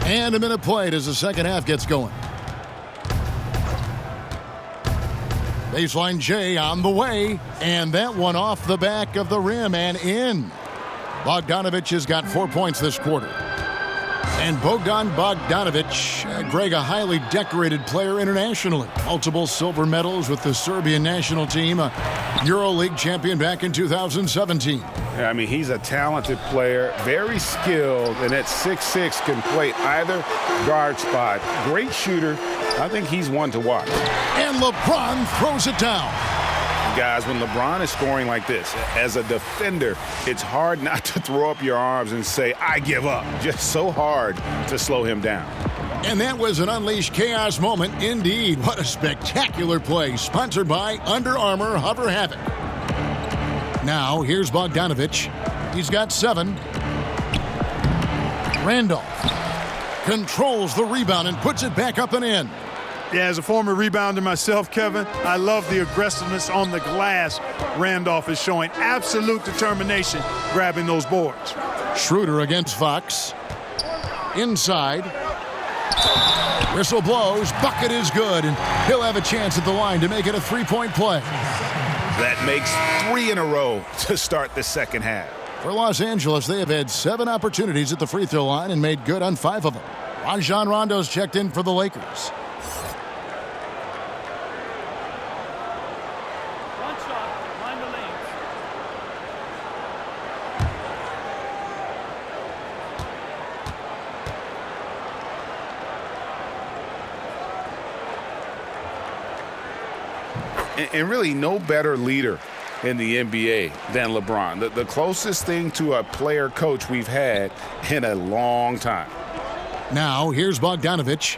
And a minute played as the second half gets going. Baseline J on the way. And that one off the back of the rim and in. Bogdanovich has got 4 points this quarter. And Bogdan Bogdanovich, Greg, a highly decorated player internationally. Multiple silver medals with the Serbian national team, a EuroLeague champion back in 2017. Yeah, I mean, he's a talented player, very skilled, and at 6'6" can play either guard spot. Great shooter. I think he's one to watch. And LeBron throws it down. Guys, when LeBron is scoring like this, as a defender, it's hard not to throw up your arms and say, I give up. Just so hard to slow him down. And that was an Unleashed Chaos moment indeed. What a spectacular play, sponsored by Under Armour Hover Havoc. Now, here's Bogdanovich. He's got 7. Randolph controls the rebound and puts it back up and in. Yeah, as a former rebounder myself, Kevin, I love the aggressiveness on the glass Randolph is showing. Absolute determination grabbing those boards. Schroeder against Fox. Inside. Whistle blows. Bucket is good, and he'll have a chance at the line to make it a 3-point play. That makes 3 in a row to start the second half. For Los Angeles, they have had 7 opportunities at the free throw line and made good on 5 of them. Rajon Rondo's checked in for the Lakers. And really no better leader in the NBA than LeBron. The closest thing to a player coach we've had in a long time. Now, here's Bogdanovich.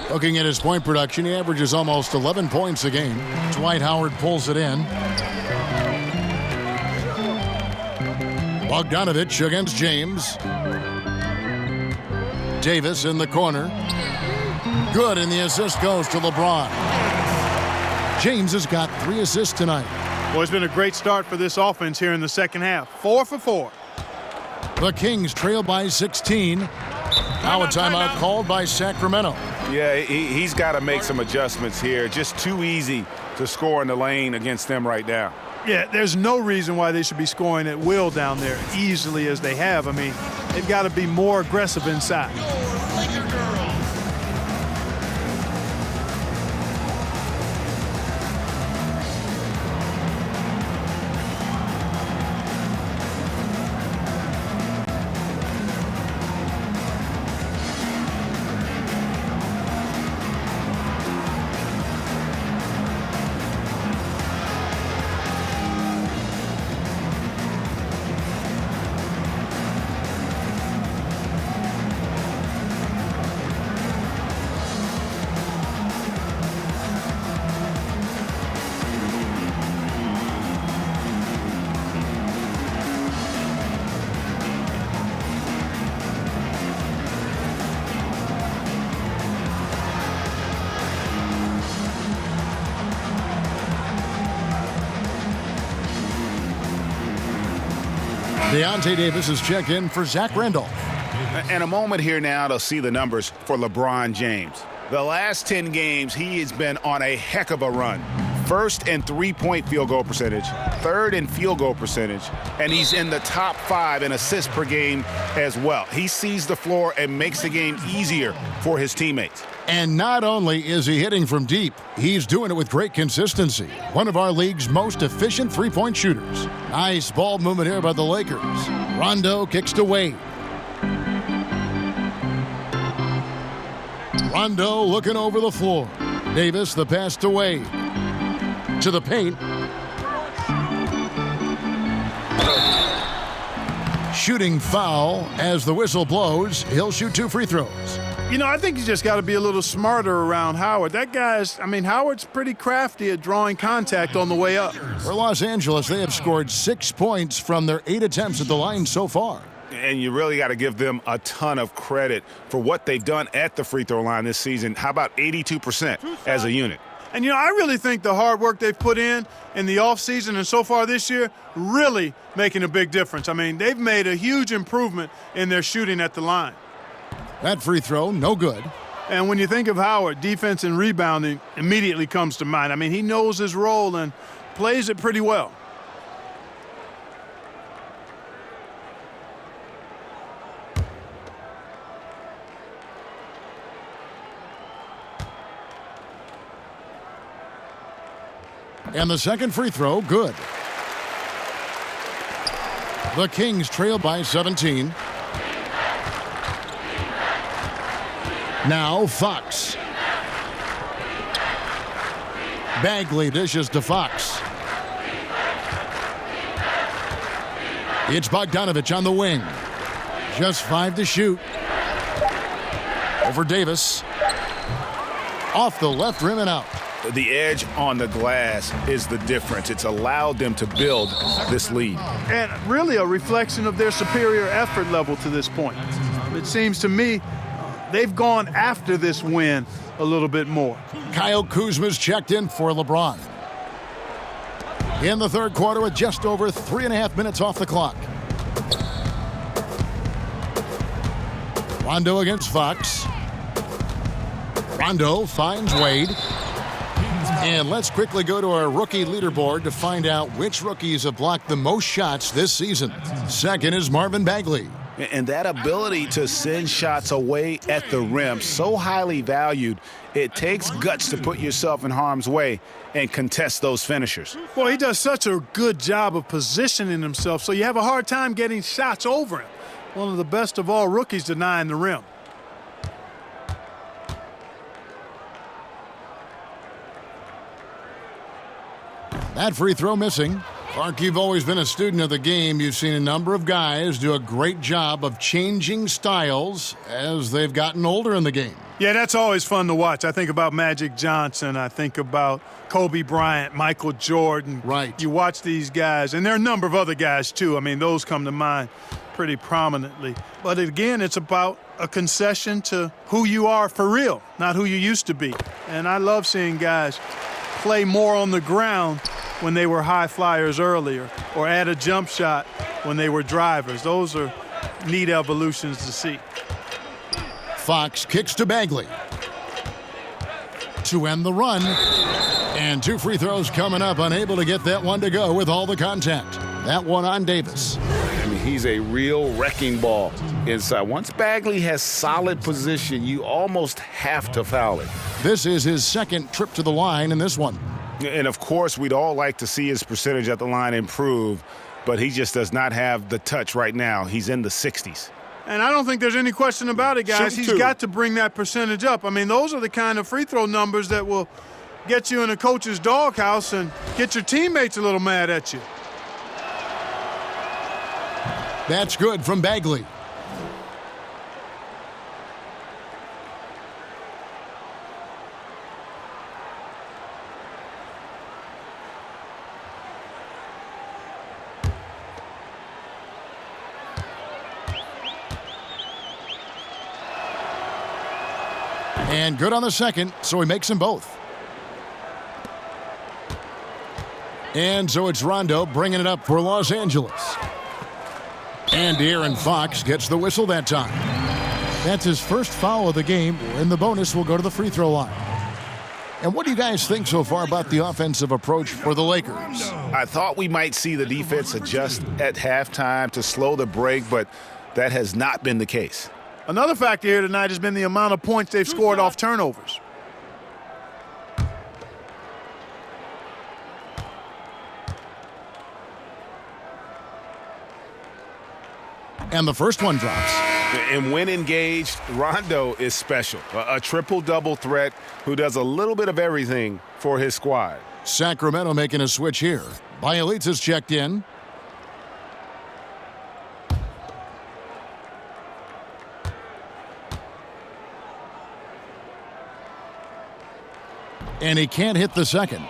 Looking at his point production, he averages almost 11 points a game. Dwight Howard pulls it in. Bogdanovich against James. Davis in the corner. Good, and the assist goes to LeBron. James has got 3 assists tonight. Well, it's been a great start for this offense here in the second half. 4 for 4. The Kings trail by 16. Now a timeout called by Sacramento. Yeah, he's got to make some adjustments here. Just too easy to score in the lane against them right now. Yeah, there's no reason why they should be scoring at will down there easily as they have. I mean, they've got to be more aggressive inside. Deontay Davis is checked in for Zach Randolph. And a moment here now to see the numbers for LeBron James. The last 10 games, he has been on a heck of a run. First in three-point field goal percentage, third in field goal percentage, and he's in the top 5 in assists per game as well. He sees the floor and makes the game easier for his teammates. And not only is he hitting from deep, he's doing it with great consistency. One of our league's most efficient three-point shooters. Nice ball movement here by the Lakers. Rondo kicks to Wade. Rondo looking over the floor. Davis, the pass to Wade. To the paint. Shooting foul as the whistle blows. He'll shoot 2 free throws. You know, I think you just got to be a little smarter around Howard. That guy's, Howard's pretty crafty at drawing contact on the way up. For Los Angeles, they have scored 6 points from their 8 attempts at the line so far. And you really got to give them a ton of credit for what they've done at the free throw line this season. How about 82% as a unit? And, you know, I really think the hard work they've put in the offseason and so far this year really making a big difference. I mean, they've made a huge improvement in their shooting at the line. That free throw, no good. And when you think of Howard, defense and rebounding immediately comes to mind. I mean, he knows his role and plays it pretty well. And the second free throw, good. The Kings trail by 17. Now Fox. Bagley dishes to Fox. It's Bogdanovich on the wing. Just 5 to shoot. Over Davis. Off the left rim and out. The edge on the glass is the difference. It's allowed them to build this lead. And really a reflection of their superior effort level to this point. It seems to me they've gone after this win a little bit more. Kyle Kuzma's checked in for LeBron. In the third quarter with just over 3.5 minutes off the clock. Rondo against Fox. Rondo finds Wade. And let's quickly go to our rookie leaderboard to find out which rookies have blocked the most shots this season. Second is Marvin Bagley. And that ability to send shots away at the rim, so highly valued, it takes guts to put yourself in harm's way and contest those finishers. Well, he does such a good job of positioning himself, so you have a hard time getting shots over him. One of the best of all rookies denying the rim. That free throw missing. Clark, you've always been a student of the game. You've seen a number of guys do a great job of changing styles as they've gotten older in the game. Yeah, that's always fun to watch. I think about Magic Johnson. I think about Kobe Bryant, Michael Jordan. Right. You watch these guys, and there are a number of other guys, too. I mean, those come to mind pretty prominently. But again, it's about a concession to who you are for real, not who you used to be. And I love seeing guys play more on the ground when they were high flyers earlier, or add a jump shot when they were drivers. Those are neat evolutions to see. Fox kicks to Bagley. To end the run. And 2 free throws coming up, unable to get that one to go with all the contact. That one on Davis. I mean, he's a real wrecking ball inside. Once Bagley has solid position, you almost have to foul it. This is his second trip to the line in this one. And, of course, we'd all like to see his percentage at the line improve, but he just does not have the touch right now. He's in the 60s. And I don't think there's any question about it, guys. Shoot He's two. got to bring that percentage up. I mean, those are the kind of free throw numbers that will get you in a coach's doghouse and get your teammates a little mad at you. That's good from Bagley. And good on the second, so he makes them both. And so it's Rondo bringing it up for Los Angeles. And De'Aaron Fox gets the whistle that time. That's his first foul of the game, and the bonus will go to the free throw line. And what do you guys think so far about the offensive approach for the Lakers? I thought we might see the defense adjust at halftime to slow the break, but that has not been the case. Another factor here tonight has been the amount of points they've scored off turnovers. And the first one drops. And when engaged, Rondo is special. A triple-double threat who does a little bit of everything for his squad. Sacramento making a switch here. Bielitsa's checked in. And he can't hit the second.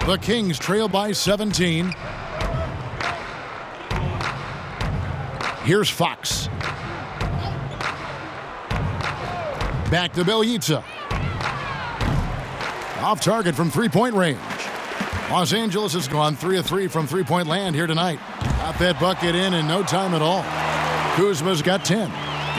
The Kings trail by 17. Here's Fox. Back to Bielitsa. Off target from three-point range. Los Angeles has gone 3 of 3 from three-point land here tonight. Got that bucket in no time at all. Kuzma's got 10.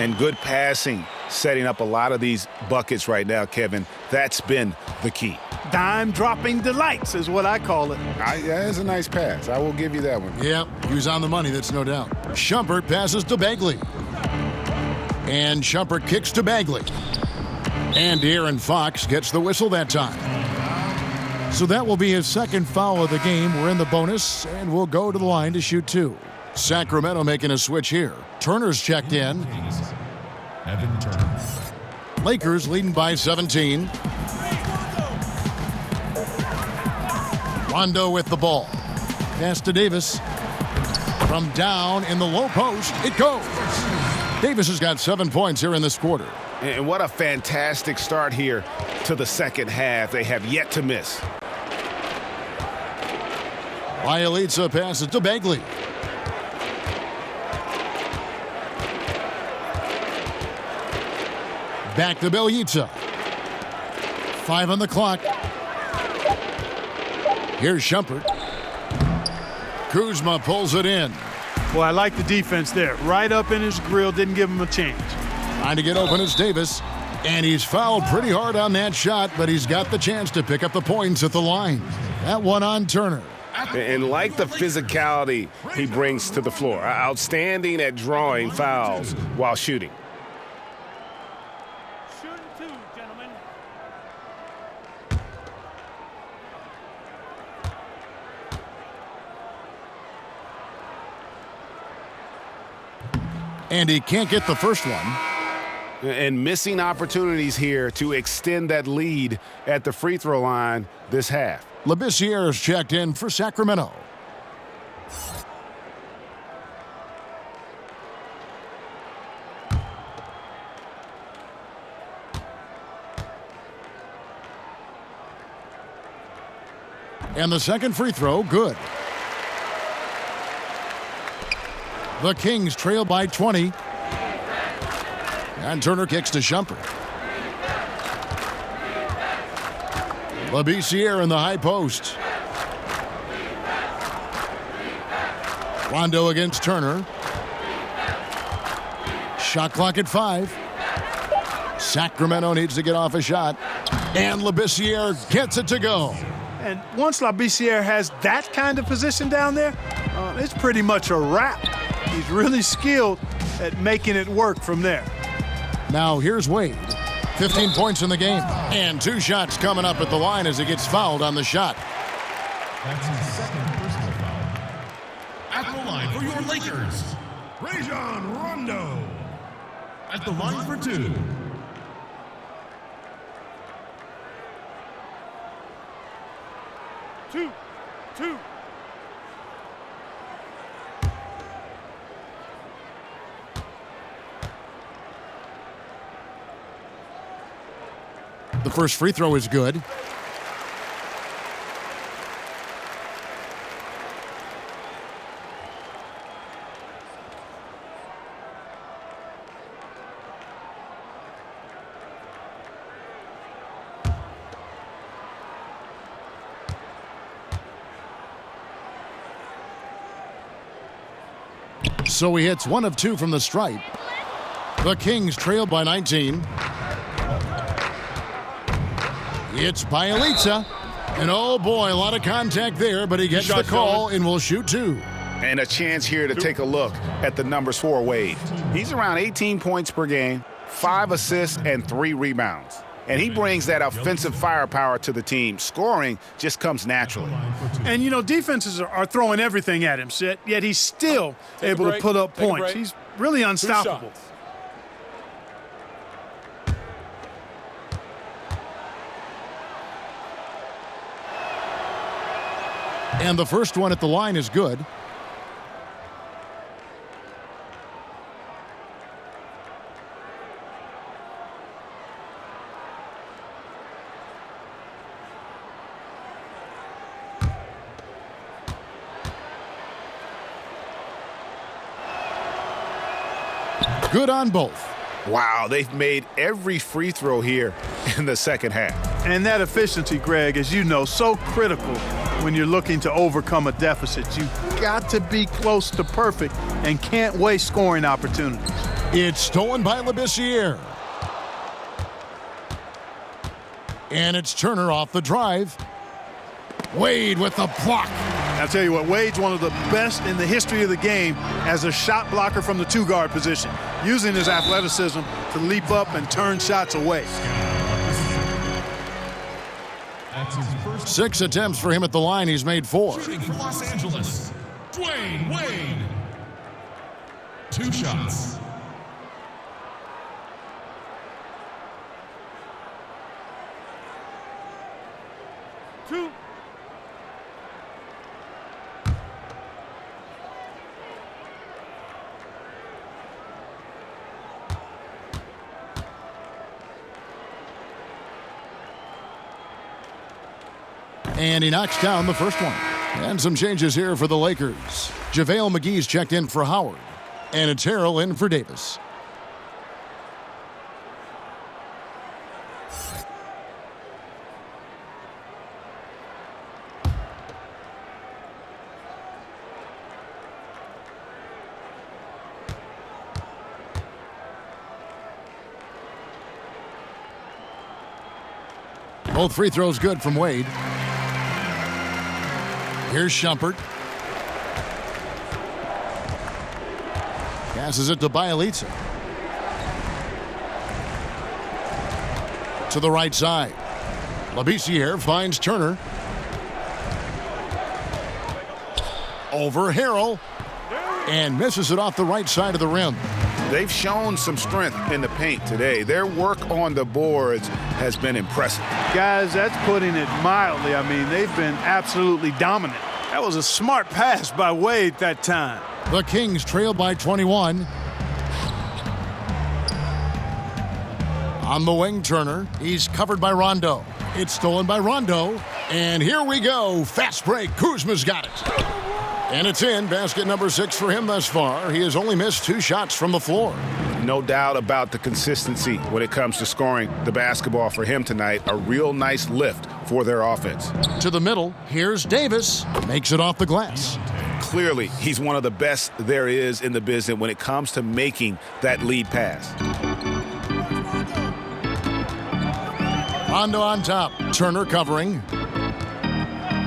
And good passing, setting up a lot of these buckets right now, Kevin. That's been the key. Dime-dropping delights is what I call it. That's a nice pass. I will give you that one. Yep, he was on the money, that's no doubt. Shumpert passes to Bagley. And Shumpert kicks to Bagley. And De'Aaron Fox gets the whistle that time. So that will be his second foul of the game. We're in the bonus, and we'll go to the line to shoot 2. Sacramento making a switch here. Turner's checked in. Evan Turner. Lakers leading by 17. Rondo with the ball. Pass to Davis. From down in the low post, it goes. Davis has got 7 points here in this quarter. And what a fantastic start here to the second half. They have yet to miss. Bielitsa passes to Bagley. Back to Bielitsa. 5 on the clock. Here's Shumpert. Kuzma pulls it in. Well, I like the defense there. Right up in his grill, didn't give him a chance. Trying to get open is Davis. And he's fouled pretty hard on that shot, but he's got the chance to pick up the points at the line. That one on Turner. And like the physicality he brings to the floor, outstanding at drawing fouls while shooting. Shooting 2, gentlemen. And he can't get the first one. And missing opportunities here to extend that lead at the free throw line this half. Labissiere's checked in for Sacramento. And the second free throw, good. The Kings trail by 20. And Turner kicks to Shumpert. Labissiere in the high post. Rondo against Turner. Shot clock at 5. Sacramento needs to get off a shot. And Labissiere gets it to go. And once Labissiere has that kind of position down there, it's pretty much a wrap. He's really skilled at making it work from there. Now here's Wade. 15 points in the game. And 2 shots coming up at the line as he gets fouled on the shot. That's his second personal foul. At the line for your Lakers, Rajon Rondo. At the line for 2. Two. The first free throw is good. So he hits 1 of 2 from the stripe. The Kings trail by 19. It's Bielitsa. And oh boy, a lot of contact there, but he gets the call and will shoot 2. And a chance here to take a look at the numbers for Wade. He's around 18 points per game, 5 assists, and 3 rebounds. And he brings that offensive firepower to the team. Scoring just comes naturally. And, you know, defenses are throwing everything at him, yet he's still able to put up points. He's really unstoppable. And the first one at the line is good. Good on both. Wow, they've made every free throw here in the second half. And that efficiency, Greg, as you know, so critical when you're looking to overcome a deficit. You've got to be close to perfect and can't waste scoring opportunities. It's stolen by Labissiere. And it's Turner off the drive. Wade with the block. I'll tell you what, Wade's one of the best in the history of the game as a shot blocker from the 2-guard position, using his athleticism to leap up and turn shots away. That's his first 6 attempts for him at the line. He's made 4. shooting for Los Angeles, Dwayne Wade. 2 shots. Two. And he knocks down the first one. And some changes here for the Lakers. JaVale McGee's checked in for Howard. And it's Harrell in for Davis. Both free throws good from Wade. Here's Shumpert. Passes it to Bielitsa. To the right side. Labissiere finds Turner. Over Harrell. And misses it off the right side of the rim. They've shown some strength in the paint today. Their work on the boards has been impressive. Guys, that's putting it mildly. I mean, they've been absolutely dominant. That was a smart pass by Wade that time. The Kings trail by 21. On the wing, Turner. He's covered by Rondo. It's stolen by Rondo. And here we go. Fast break. Kuzma's got it. And it's in. Basket number 6 for him thus far. He has only missed 2 shots from the floor. No doubt about the consistency when it comes to scoring the basketball for him tonight. A real nice lift for their offense. To the middle. Here's Davis. Makes it off the glass. Clearly, he's one of the best there is in the business when it comes to making that lead pass. Rondo on top. Turner covering.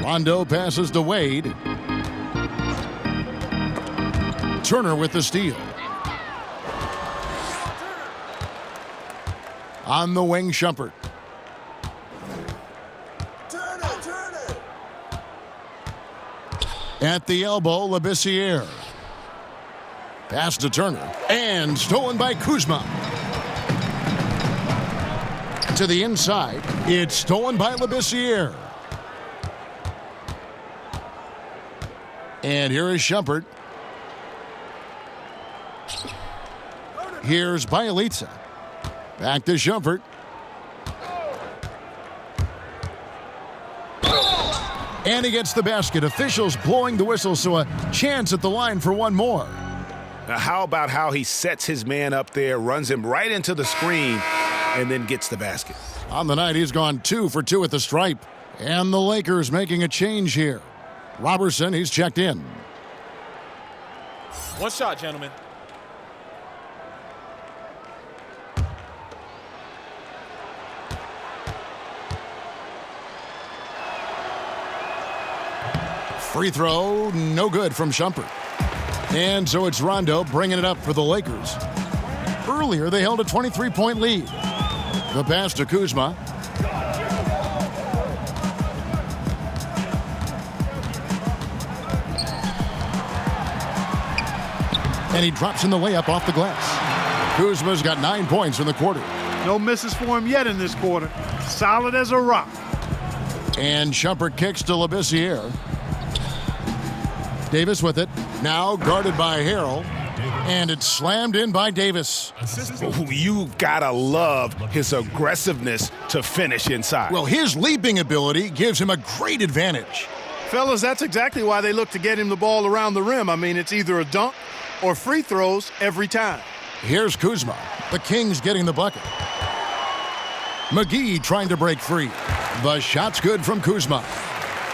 Rondo passes to Wade. Turner with the steal. On the wing, Shumpert. At the elbow, Labissiere. Pass to Turner. And stolen by Kuzma. To the inside. It's stolen by Labissiere. And here is Shumpert. Here's Bielitsa. Back to Shumpert. And he gets the basket. Officials blowing the whistle, so a chance at the line for one more. Now, how about how he sets his man up there, runs him right into the screen, and then gets the basket? On the night, he's gone 2 for 2 at the stripe. And the Lakers making a change here. Robertson, he's checked in. One shot, gentlemen. Free throw, no good from Shumpert. And so it's Rondo bringing it up for the Lakers. Earlier, they held a 23-point lead. The pass to Kuzma. And he drops in the layup off the glass. Kuzma's got 9 points in the quarter. No misses for him yet in this quarter. Solid as a rock. And Shumpert kicks to Labissiere. Davis with it. Now guarded by Harrell. And it's slammed in by Davis. You gotta love his aggressiveness to finish inside. Well, his leaping ability gives him a great advantage. Fellas, that's exactly why they look to get him the ball around the rim. I mean, it's either a dunk or free throws every time. Here's Kuzma. The Kings getting the bucket. McGee trying to break free. The shot's good from Kuzma.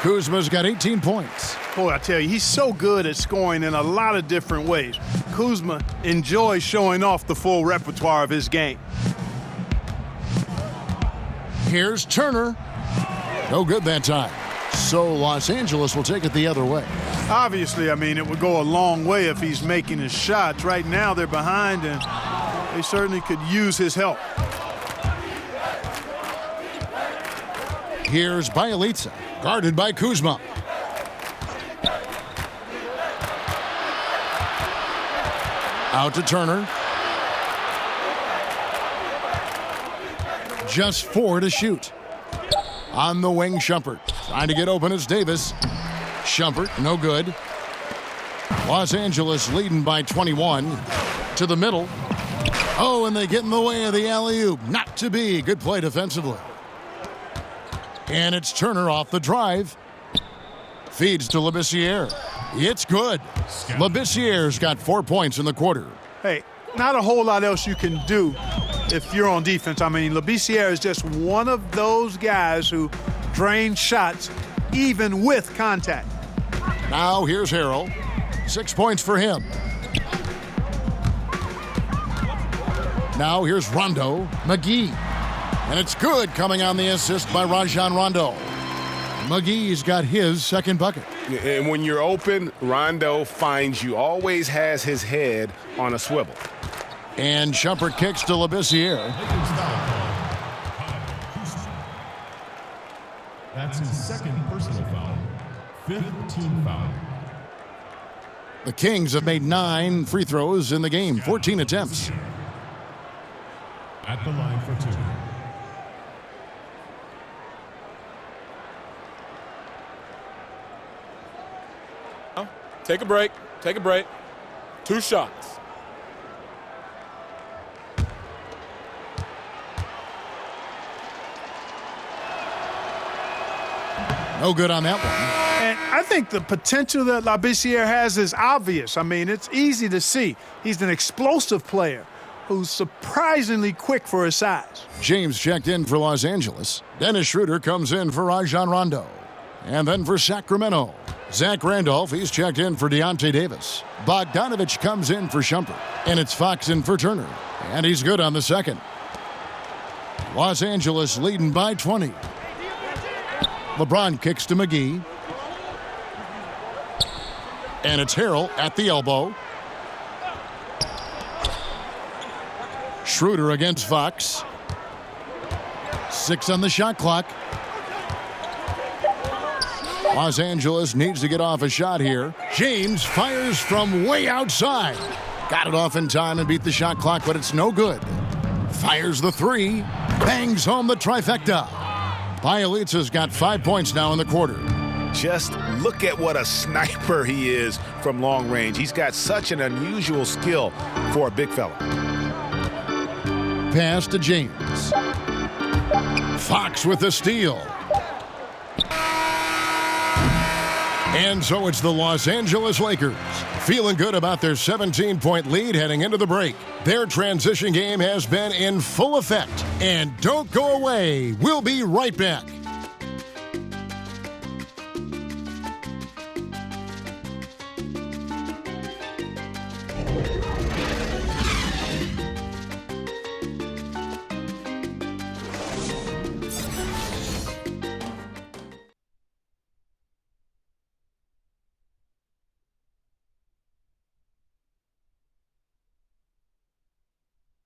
Kuzma's got 18 points. Boy, I tell you, he's so good at scoring in a lot of different ways. Kuzma enjoys showing off the full repertoire of his game. Here's Turner. No good that time. So Los Angeles will take it the other way. Obviously, I mean, it would go a long way if he's making his shots. Right now, they're behind, and they certainly could use his help. Here's Bielitsa, guarded by Kuzma. Out to Turner. Just 4 to shoot. On the wing, Shumpert. Trying to get open is Davis. Shumpert, no good. Los Angeles leading by 21. To the middle. Oh, and they get in the way of the alley-oop. Not to be. Good play defensively. And it's Turner off the drive. Feeds to Labissiere. It's good. Labissiere's got 4 points in the quarter. Hey, not a whole lot else you can do if you're on defense. I mean, Labissiere is just one of those guys who drain shots even with contact. Now here's Harrell. 6 points for him. Now here's Rondo. McGee. And it's good coming on the assist by Rajon Rondo. McGee's got his second bucket. And when you're open, Rondo finds you. Always has his head on a swivel. And Shumpert kicks to Labissiere. That's his second personal foul. 5th team foul. The Kings have made 9 free throws in the game, 14 attempts. At the line for 2. Take a break. Take a break. 2 shots. No good on that one. And I think the potential that Labissiere has is obvious. I mean, it's easy to see. He's an explosive player who's surprisingly quick for his size. James checked in for Los Angeles. Dennis Schroeder comes in for Rajon Rondo. And then for Sacramento, Zach Randolph, he's checked in for Deontay Davis. Bogdanovich comes in for Shumpert. And it's Fox in for Turner. And he's good on the second. Los Angeles leading by 20. LeBron kicks to McGee. And it's Harrell at the elbow. Schroeder against Fox. 6 on the shot clock. Los Angeles needs to get off a shot here. James fires from way outside. Got it off in time and beat the shot clock, but it's no good. Fires the 3. Bangs home the trifecta. Bjelica's got 5 points now in the quarter. Just look at what a sniper he is from long range. He's got such an unusual skill for a big fella. Pass to James. Fox with the steal. And so it's the Los Angeles Lakers, feeling good about their 17-point lead heading into the break. Their transition game has been in full effect. And don't go away. We'll be right back.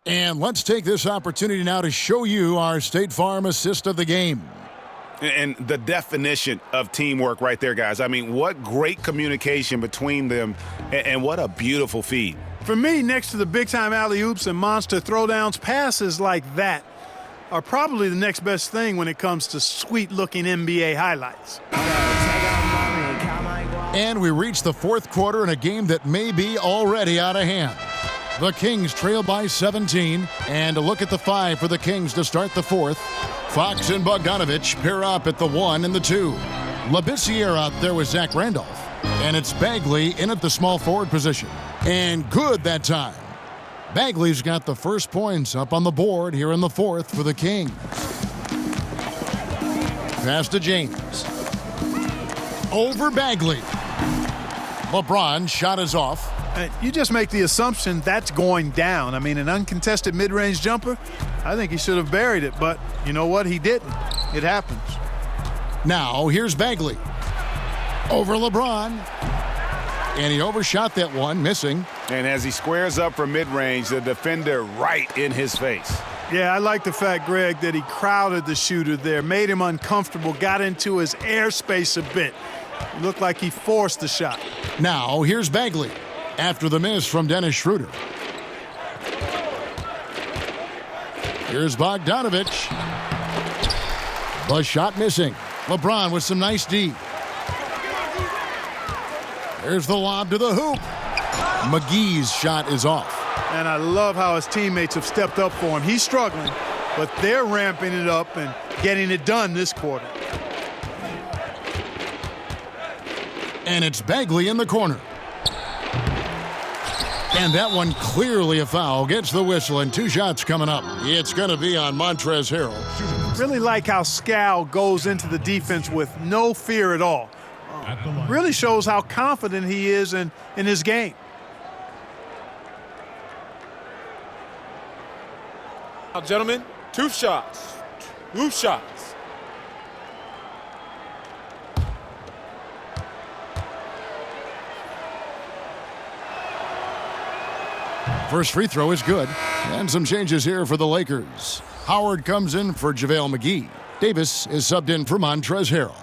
And let's take this opportunity now to show you our State Farm assist of the game. And the definition of teamwork right there, guys. I mean, what great communication between them, and what a beautiful feed. For me, next to the big-time alley-oops and monster throwdowns, passes like that are probably the next best thing when it comes to sweet-looking NBA highlights. And we reach the fourth quarter in a game that may be already out of hand. The Kings trail by 17, and a look at the 5 for the Kings to start the fourth. Fox and Bogdanovich pair up at the 1 and the 2. Labissiere out there with Zach Randolph, and it's Bagley in at the small forward position. And good that time. Bagley's got the first points up on the board here in the fourth for the Kings. Pass to James. Over Bagley. LeBron shot is off. You just make the assumption that's going down. I mean, an uncontested mid-range jumper, I think he should have buried it, but you know what? He didn't. It happens. Now, here's Bagley. Over LeBron. And he overshot that one, missing. And as he squares up for mid-range, the defender right in his face. Yeah, I like the fact, Greg, that he crowded the shooter there, made him uncomfortable, got into his airspace a bit. It looked like he forced the shot. Now, here's Bagley. After the miss from Dennis Schroeder. Here's Bogdanovich. The shot missing. LeBron with some nice D. There's the lob to the hoop. McGee's shot is off. And I love how his teammates have stepped up for him. He's struggling, but they're ramping it up and getting it done this quarter. And it's Bagley in the corner. And that one clearly a foul. Gets the whistle, and 2 shots coming up. It's going to be on Montrezl Harrell. Really like how Scal goes into the defense with no fear at all. Really shows how confident he is in his game. Now, gentlemen, 2 shots. 2 shots. First free throw is good. And some changes here for the Lakers. Howard comes in for JaVale McGee. Davis is subbed in for Montrezl Harrell.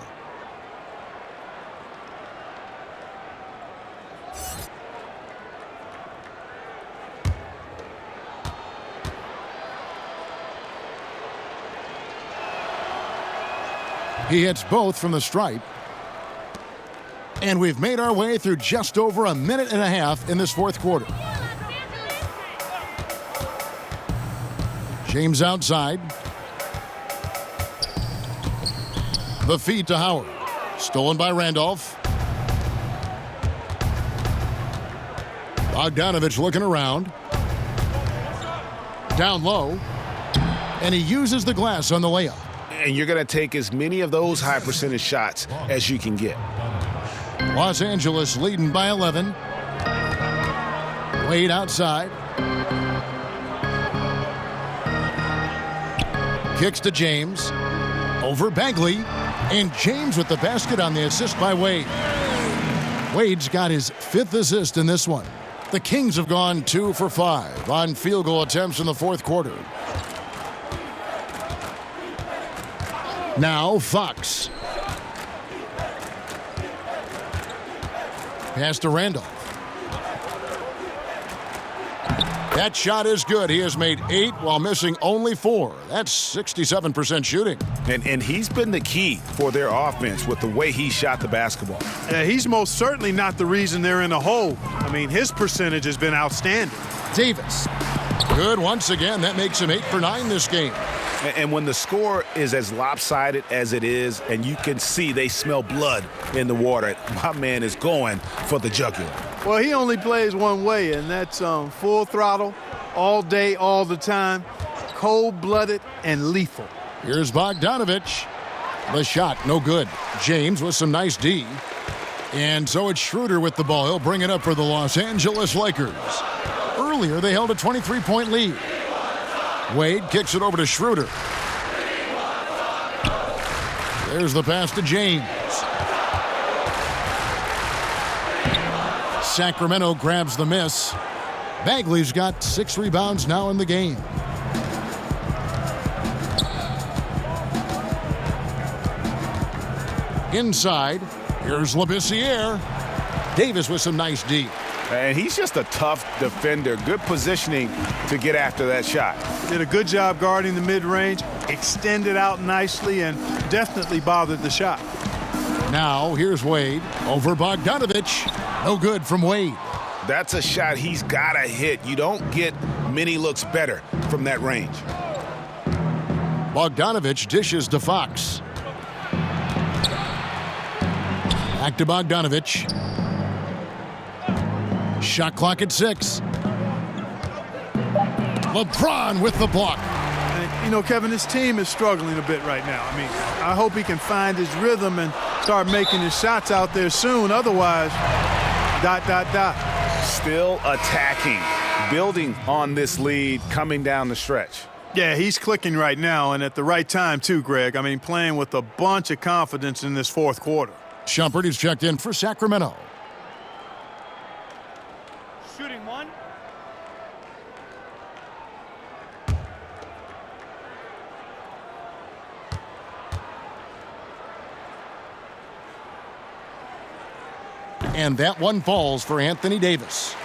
He hits both from the stripe. And we've made our way through just over a minute and a half in this fourth quarter. James outside. The feed to Howard. Stolen by Randolph. Bogdanovich looking around. Down low. And he uses the glass on the layup. And you're going to take as many of those high percentage shots as you can get. Los Angeles leading by 11. Wade outside. Kicks to James. Over Bagley. And James with the basket on the assist by Wade. Wade's got his 5th assist in this one. The Kings have gone 2 for 5 on field goal attempts in the 4th quarter. Now Fox. Pass to Randolph. That shot is good. He has made 8 while missing only 4. That's 67% shooting. And he's been the key for their offense with the way he shot the basketball. Yeah, he's most certainly not the reason they're in the hole. I mean, his percentage has been outstanding. Davis. Good once again. That makes him 8 for 9 this game. And when the score is as lopsided as it is, and you can see they smell blood in the water, my man is going for the jugular. Well, he only plays one way, and that's full throttle, all day, all the time, cold-blooded and lethal. Here's Bogdanovich. The shot, no good. James with some nice D. And so it's Schroeder with the ball. He'll bring it up for the Los Angeles Lakers. Earlier, they held a 23-point lead. Wade kicks it over to Schroeder. There's the pass to James. Sacramento grabs the miss. Bagley's got 6 rebounds now in the game. Inside, here's Labissiere. Davis with some nice D. And he's just a tough defender. Good positioning to get after that shot. Did a good job guarding the mid-range, extended out nicely, and definitely bothered the shot. Now, here's Wade over Bogdanovich. No good from Wade. That's a shot he's got to hit. You don't get many looks better from that range. Bogdanovich dishes to Fox. Back to Bogdanovich. Shot clock at 6. LeBron with the block. And, you know, Kevin, this team is struggling a bit right now. I mean, I hope he can find his rhythm and start making his shots out there soon. Otherwise, ... Still attacking, building on this lead, coming down the stretch. Yeah, he's clicking right now, and at the right time, too, Greg. I mean, playing with a bunch of confidence in this 4th quarter. Shumpert is checked in for Sacramento. Shooting 1. And that one falls for Anthony Davis.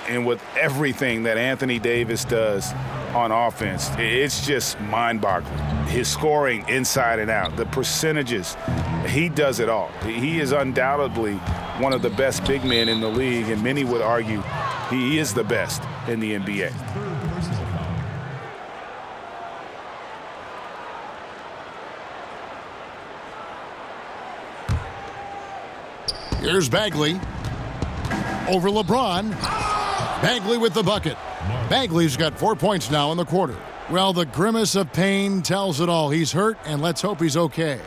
And with everything that Anthony Davis does on offense, it's just mind-boggling. His scoring inside and out, the percentages, he does it all. He is undoubtedly one of the best big men in the league, and many would argue he is the best in the NBA. Here's Bagley. Over LeBron. Bagley with the bucket. Bagley's got 4 points now in the quarter. Well, the grimace of pain tells it all. He's hurt, and let's hope he's okay.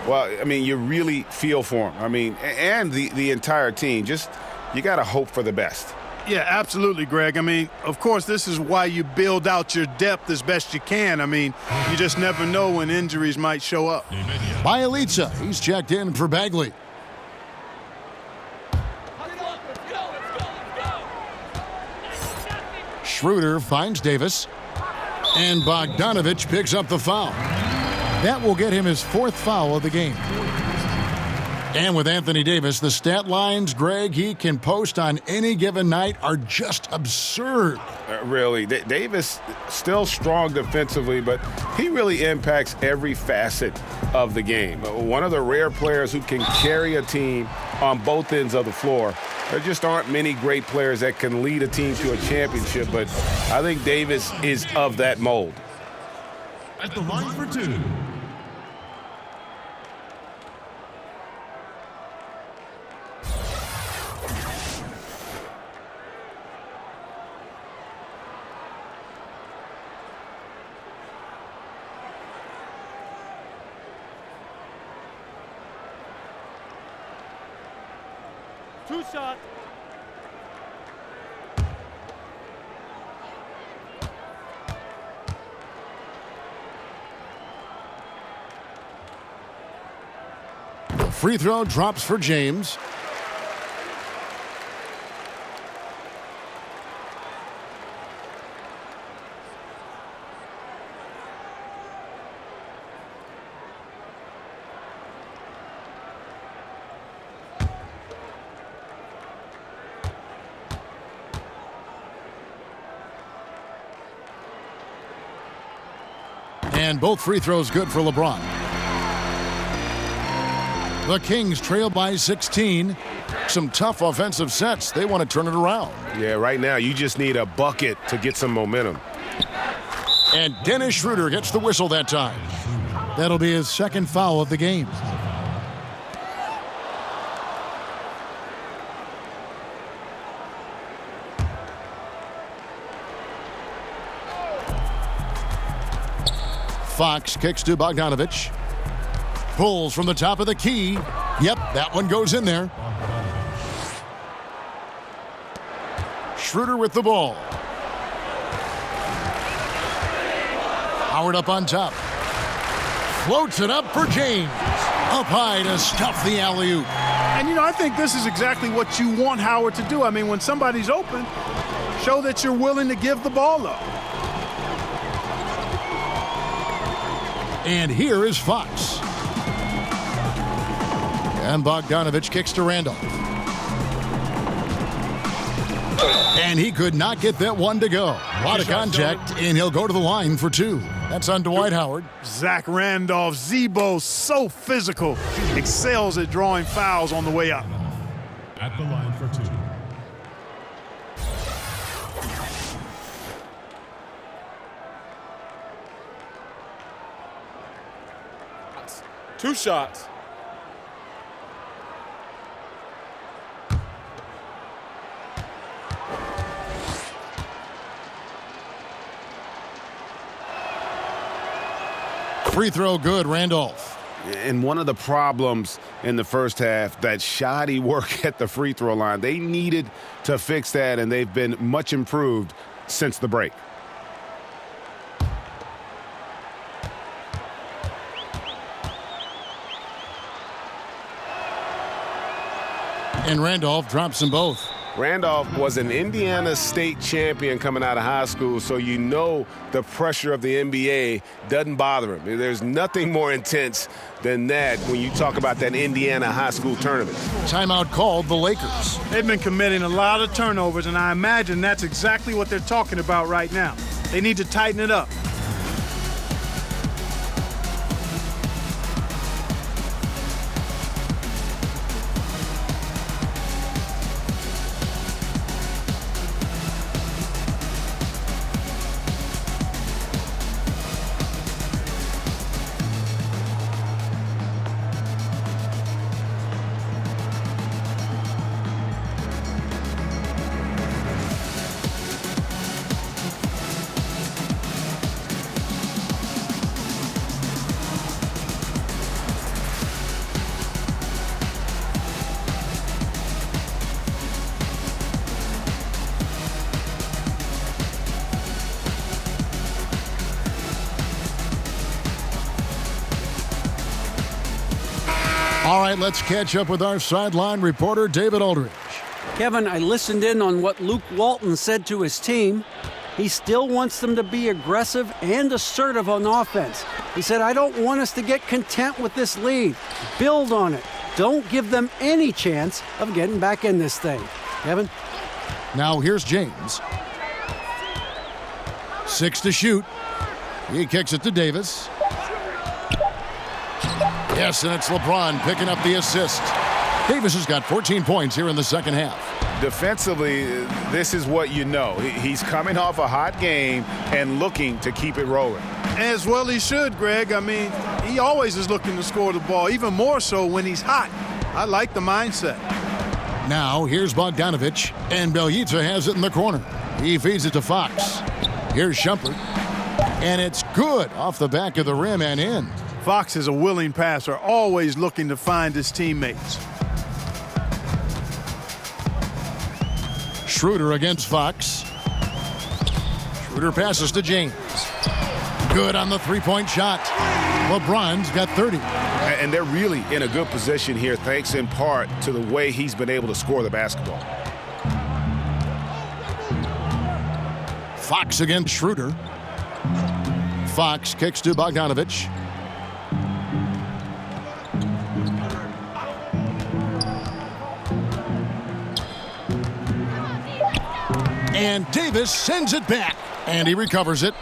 Well, I mean, you really feel for him. I mean, and the entire team. Just, you got to hope for the best. Yeah, absolutely, Greg. I mean, of course, this is why you build out your depth as best you can. I mean, you just never know when injuries might show up. Bielitsa, he's checked in for Bagley. Schroeder finds Davis. And Bogdanovich picks up the foul. That will get him his 4th foul of the game. And with Anthony Davis, the stat lines, Greg, he can post on any given night are just absurd. Really, Davis still strong defensively, but he really impacts every facet of the game. One of the rare players who can carry a team on both ends of the floor. There just aren't many great players that can lead a team to a championship, but I think Davis is of that mold. At the line for 2. Two shot. free throw drops for James. And both free throws good for LeBron. The Kings trail by 16. Some tough offensive sets. They want to turn it around. Yeah, right now you just need a bucket to get some momentum. And Dennis Schroeder gets the whistle that time. That'll be his second foul of the game. Fox kicks to Bogdanovich. Pulls from the top of the key. Yep, that one goes in there. Schroeder with the ball. Howard up on top. Floats it up for James. Up high to stuff the alley-oop. And, you know, I think this is exactly what you want Howard to do. I mean, when somebody's open, show that you're willing to give the ball up. And here is Fox. And Bogdanovich kicks to Randolph. And he could not get that one to go. A lot of contact, and he'll go to the line for two. That's on Dwight Howard. Zach Randolph, Zebo, so physical. Excels at drawing fouls on the way up. At the line for two. Two shots. Free throw good, Randolph. And one of the problems in the first half, that shoddy work at the free throw line. They needed to fix that, and they've been much improved since the break. And Randolph drops them both. Randolph was an Indiana State champion coming out of high school, so you know the pressure of the NBA doesn't bother him. There's nothing more intense than that when you talk about that Indiana high school tournament. Timeout called the Lakers. They've been committing a lot of turnovers, and I imagine that's exactly what they're talking about right now. They need to tighten it up. All right, let's catch up with our sideline reporter, David Aldridge. Kevin, I listened in on what Luke Walton said to his team. He still wants them to be aggressive and assertive on offense. He said, I don't want us to get content with this lead. Build on it. Don't give them any chance of getting back in this thing. Kevin? Now here's James. 6 to shoot. He kicks it to Davis. Yes, and it's LeBron picking up the assist. Davis has got 14 points here in the second half. Defensively, this is what you know. He's coming off a hot game and looking to keep it rolling. As well he should, Greg. I mean, he always is looking to score the ball, even more so when he's hot. I like the mindset. Now, here's Bogdanovich, and Bjelica has it in the corner. He feeds it to Fox. Here's Shumpert, and it's good off the back of the rim and in. Fox is a willing passer, always looking to find his teammates. Schroeder against Fox. Schroeder passes to James. Good on the three-point shot. LeBron's got 30. And they're really in a good position here, thanks in part to the way he's been able to score the basketball. Fox against Schroeder. Fox kicks to Bogdanovich. And Davis sends it back, and he recovers it.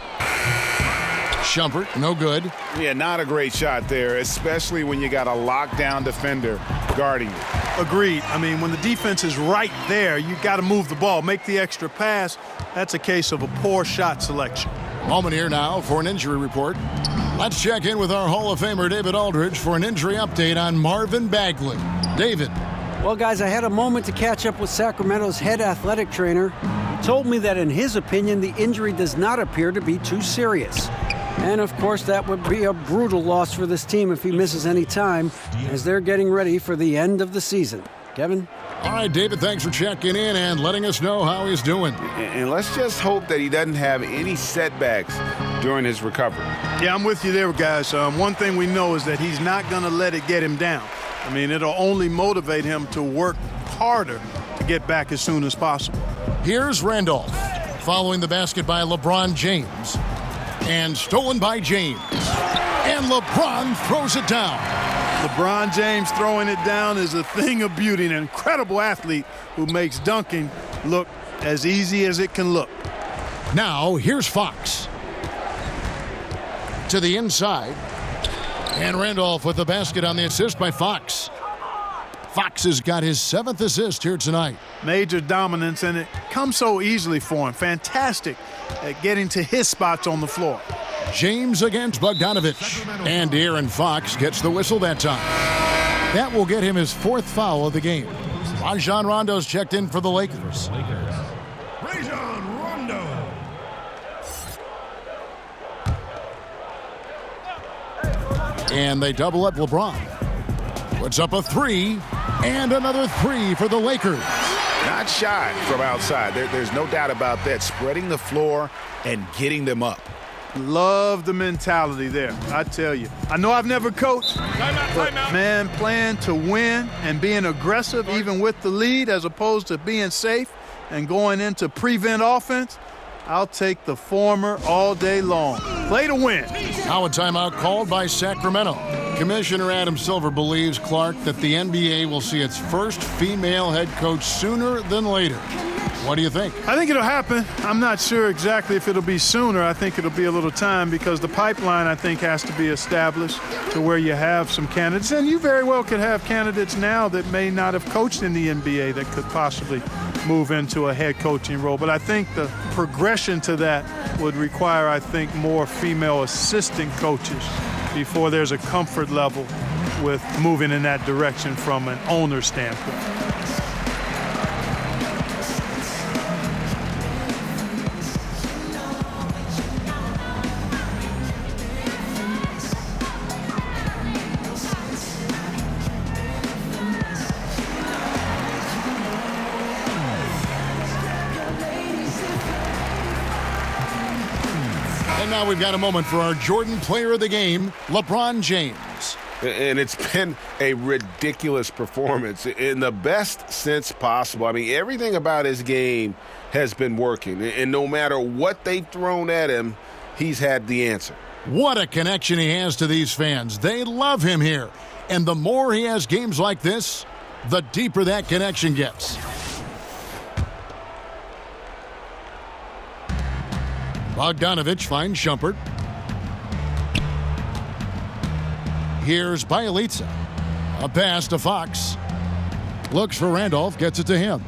Shumpert, no good. Yeah, not a great shot there, especially when you got a lockdown defender guarding you. Agreed. I mean, when the defense is right there, you got to move the ball, make the extra pass. That's a case of a poor shot selection. Moment here now for an injury report. Let's check in with our Hall of Famer David Aldridge for an injury update on Marvin Bagley. David. Well, guys, I had a moment to catch up with Sacramento's head athletic trainer. He told me that in his opinion, the injury does not appear to be too serious. And of course, that would be a brutal loss for this team if he misses any time, as they're getting ready for the end of the season. Kevin? All right, David, thanks for checking in and letting us know how he's doing. And let's just hope that he doesn't have any setbacks during his recovery. Yeah, I'm with you there, guys. One thing we know is that he's not going to let it get him down. I mean, it'll only motivate him to work harder to get back as soon as possible. Here's Randolph, following the basket by LeBron James. And stolen by James. And LeBron throws it down. LeBron James throwing it down is a thing of beauty. An incredible athlete who makes dunking look as easy as it can look. Now, here's Fox. To the inside. And Randolph with the basket on the assist by Fox. Fox has got his 7th assist here tonight. Major dominance, and it comes so easily for him. Fantastic at getting to his spots on the floor. James against Bogdanovich. And Aaron Fox gets the whistle that time. That will get him his 4th foul of the game. Rajon Rondo's checked in for the Lakers. Rajon Rondo. And they double up LeBron. Puts up a 3, and another 3 for the Lakers. Not shy from outside. There's no doubt about that. Spreading the floor and getting them up. Love the mentality there, I tell you. I know I've never coached, but man, playing to win and being aggressive even with the lead as opposed to being safe and going into prevent offense, I'll take the former all day long. Play to win. Now a timeout called by Sacramento. Commissioner Adam Silver believes, Clark, that the NBA will see its first female head coach sooner than later. What do you think? I think it'll happen. I'm not sure exactly if it'll be sooner. I think it'll be a little time because the pipeline, I think, has to be established to where you have some candidates. And you very well could have candidates now that may not have coached in the NBA that could possibly move into a head coaching role. But I think the progression to that would require, I think, more female assistant coaches before there's a comfort level with moving in that direction from an owner standpoint. Now we've got a moment for our Jordan Player of the Game, LeBron James. And it's been a ridiculous performance in the best sense possible. I mean, everything about his game has been working. And no matter what they've thrown at him, he's had the answer. What a connection he has to these fans. They love him here. And the more he has games like this, the deeper that connection gets. Bogdanovich finds Shumpert. Here's Bielitsa. A pass to Fox. Looks for Randolph, gets it to him.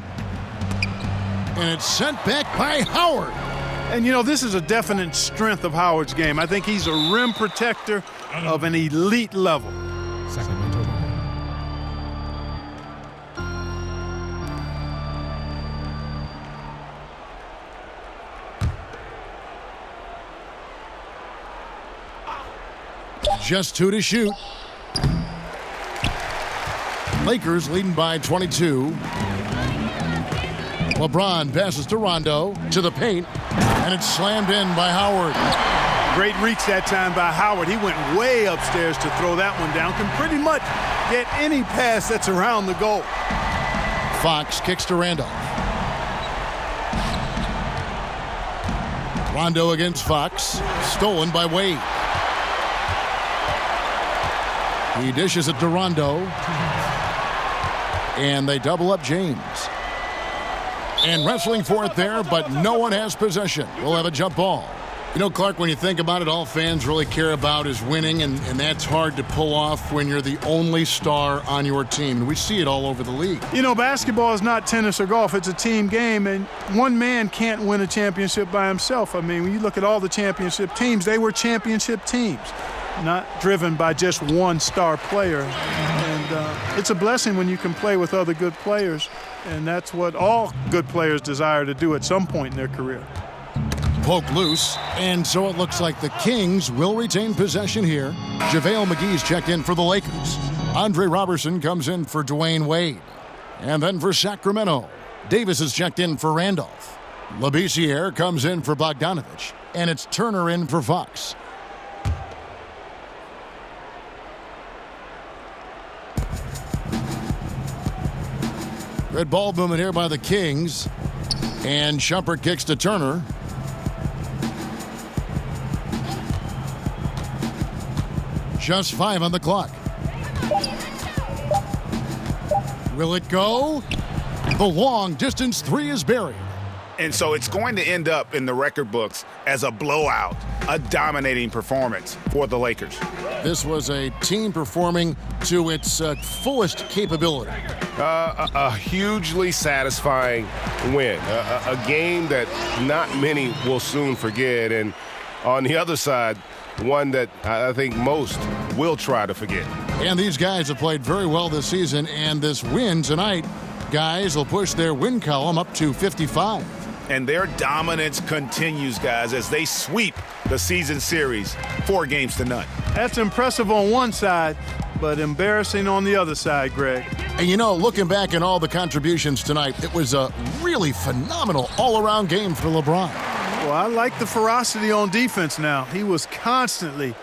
And it's sent back by Howard. And, you know, this is a definite strength of Howard's game. I think he's a rim protector of an elite level. Sacramento. Just 2 to shoot. Lakers leading by 22. LeBron passes to Rondo, to the paint, and it's slammed in by Howard. Great reach that time by Howard. He went way upstairs to throw that one down. Can pretty much get any pass that's around the goal. Fox kicks to Randolph. Rondo against Fox. Stolen by Wade. He dishes it to Rondo. And they double up James. And wrestling for it there, but no one has possession. We'll have a jump ball. You know, Clark, when you think about it, all fans really care about is winning, and that's hard to pull off when you're the only star on your team. We see it all over the league. You know, basketball is not tennis or golf. It's a team game, and one man can't win a championship by himself. I mean, when you look at all the championship teams, they were championship teams, not driven by just one star player. And it's a blessing when you can play with other good players, and that's what all good players desire to do at some point in their career. Poked loose, and so it looks like the Kings will retain possession here. JaVale McGee's checked in for the Lakers. Andre Robertson comes in for Dwayne Wade. And then for Sacramento, Davis is checked in for Randolph. Labissiere comes in for Bogdanovich, and it's Turner in for Fox. Good ball movement here by the Kings, and Shumpert kicks to Turner. Just 5 on the clock. Will it go? The long distance three is buried. And so it's going to end up in the record books as a blowout, a dominating performance for the Lakers. This was a team performing to its fullest capability. A hugely satisfying win, a game that not many will soon forget. And on the other side, one that I think most will try to forget. And these guys have played very well this season, and this win tonight, guys, will push their win column up to 55. And their dominance continues, guys, as they sweep the season series 4-0. That's impressive on one side, but embarrassing on the other side, Greg. And you know, looking back at all the contributions tonight, it was a really phenomenal all-around game for LeBron. Well, I like the ferocity on defense now. He was constantly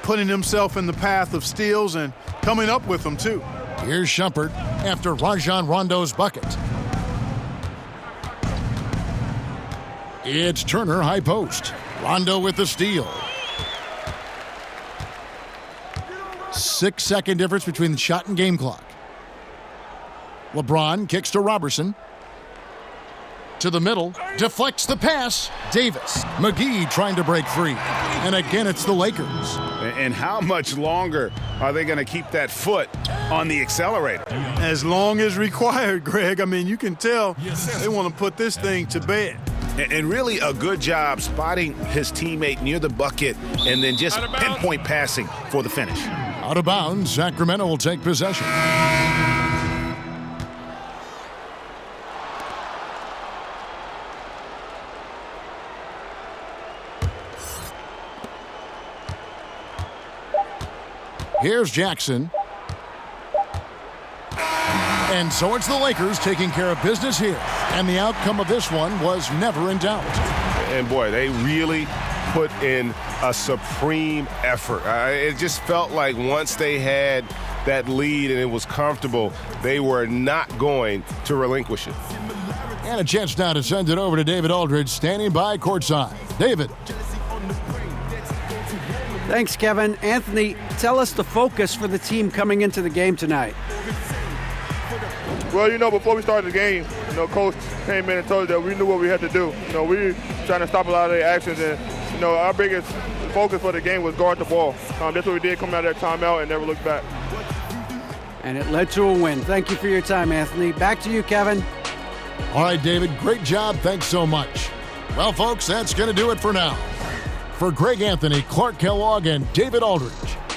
putting himself in the path of steals and coming up with them, too. Here's Shumpert after Rajon Rondo's bucket. It's Turner high post. Rondo with the steal. 6-second difference between the shot and game clock. LeBron kicks to Robertson. To the middle, deflects the pass. Davis. McGee trying to break free. And again, it's the Lakers. And how much longer are they going to keep that foot on the accelerator? As long as required, Greg. I mean, you can tell they want to put this thing to bed. And really a good job spotting his teammate near the bucket and then just pinpoint passing for the finish. Out of bounds, Sacramento will take possession. Here's Jackson. And so it's the Lakers taking care of business here. And the outcome of this one was never in doubt. And boy, they really put in a supreme effort. It just felt like once they had that lead and it was comfortable, they were not going to relinquish it. And a chance now to send it over to David Aldridge, standing by courtside. David. Thanks, Kevin. Anthony, tell us the focus for the team coming into the game tonight. Well, you know, before we started the game, you know, Coach came in and told us that we knew what we had to do. You know, we were trying to stop a lot of their actions, and, you know, our biggest focus for the game was guard the ball. That's what we did coming out of that timeout and never looked back. And it led to a win. Thank you for your time, Anthony. Back to you, Kevin. All right, David, great job. Thanks so much. Well, folks, that's going to do it for now. For Greg Anthony, Clark Kellogg, and David Aldridge,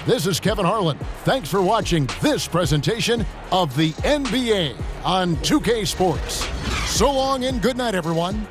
this is Kevin Harlan. Thanks for watching this presentation of the NBA on 2K Sports. So long and good night, everyone.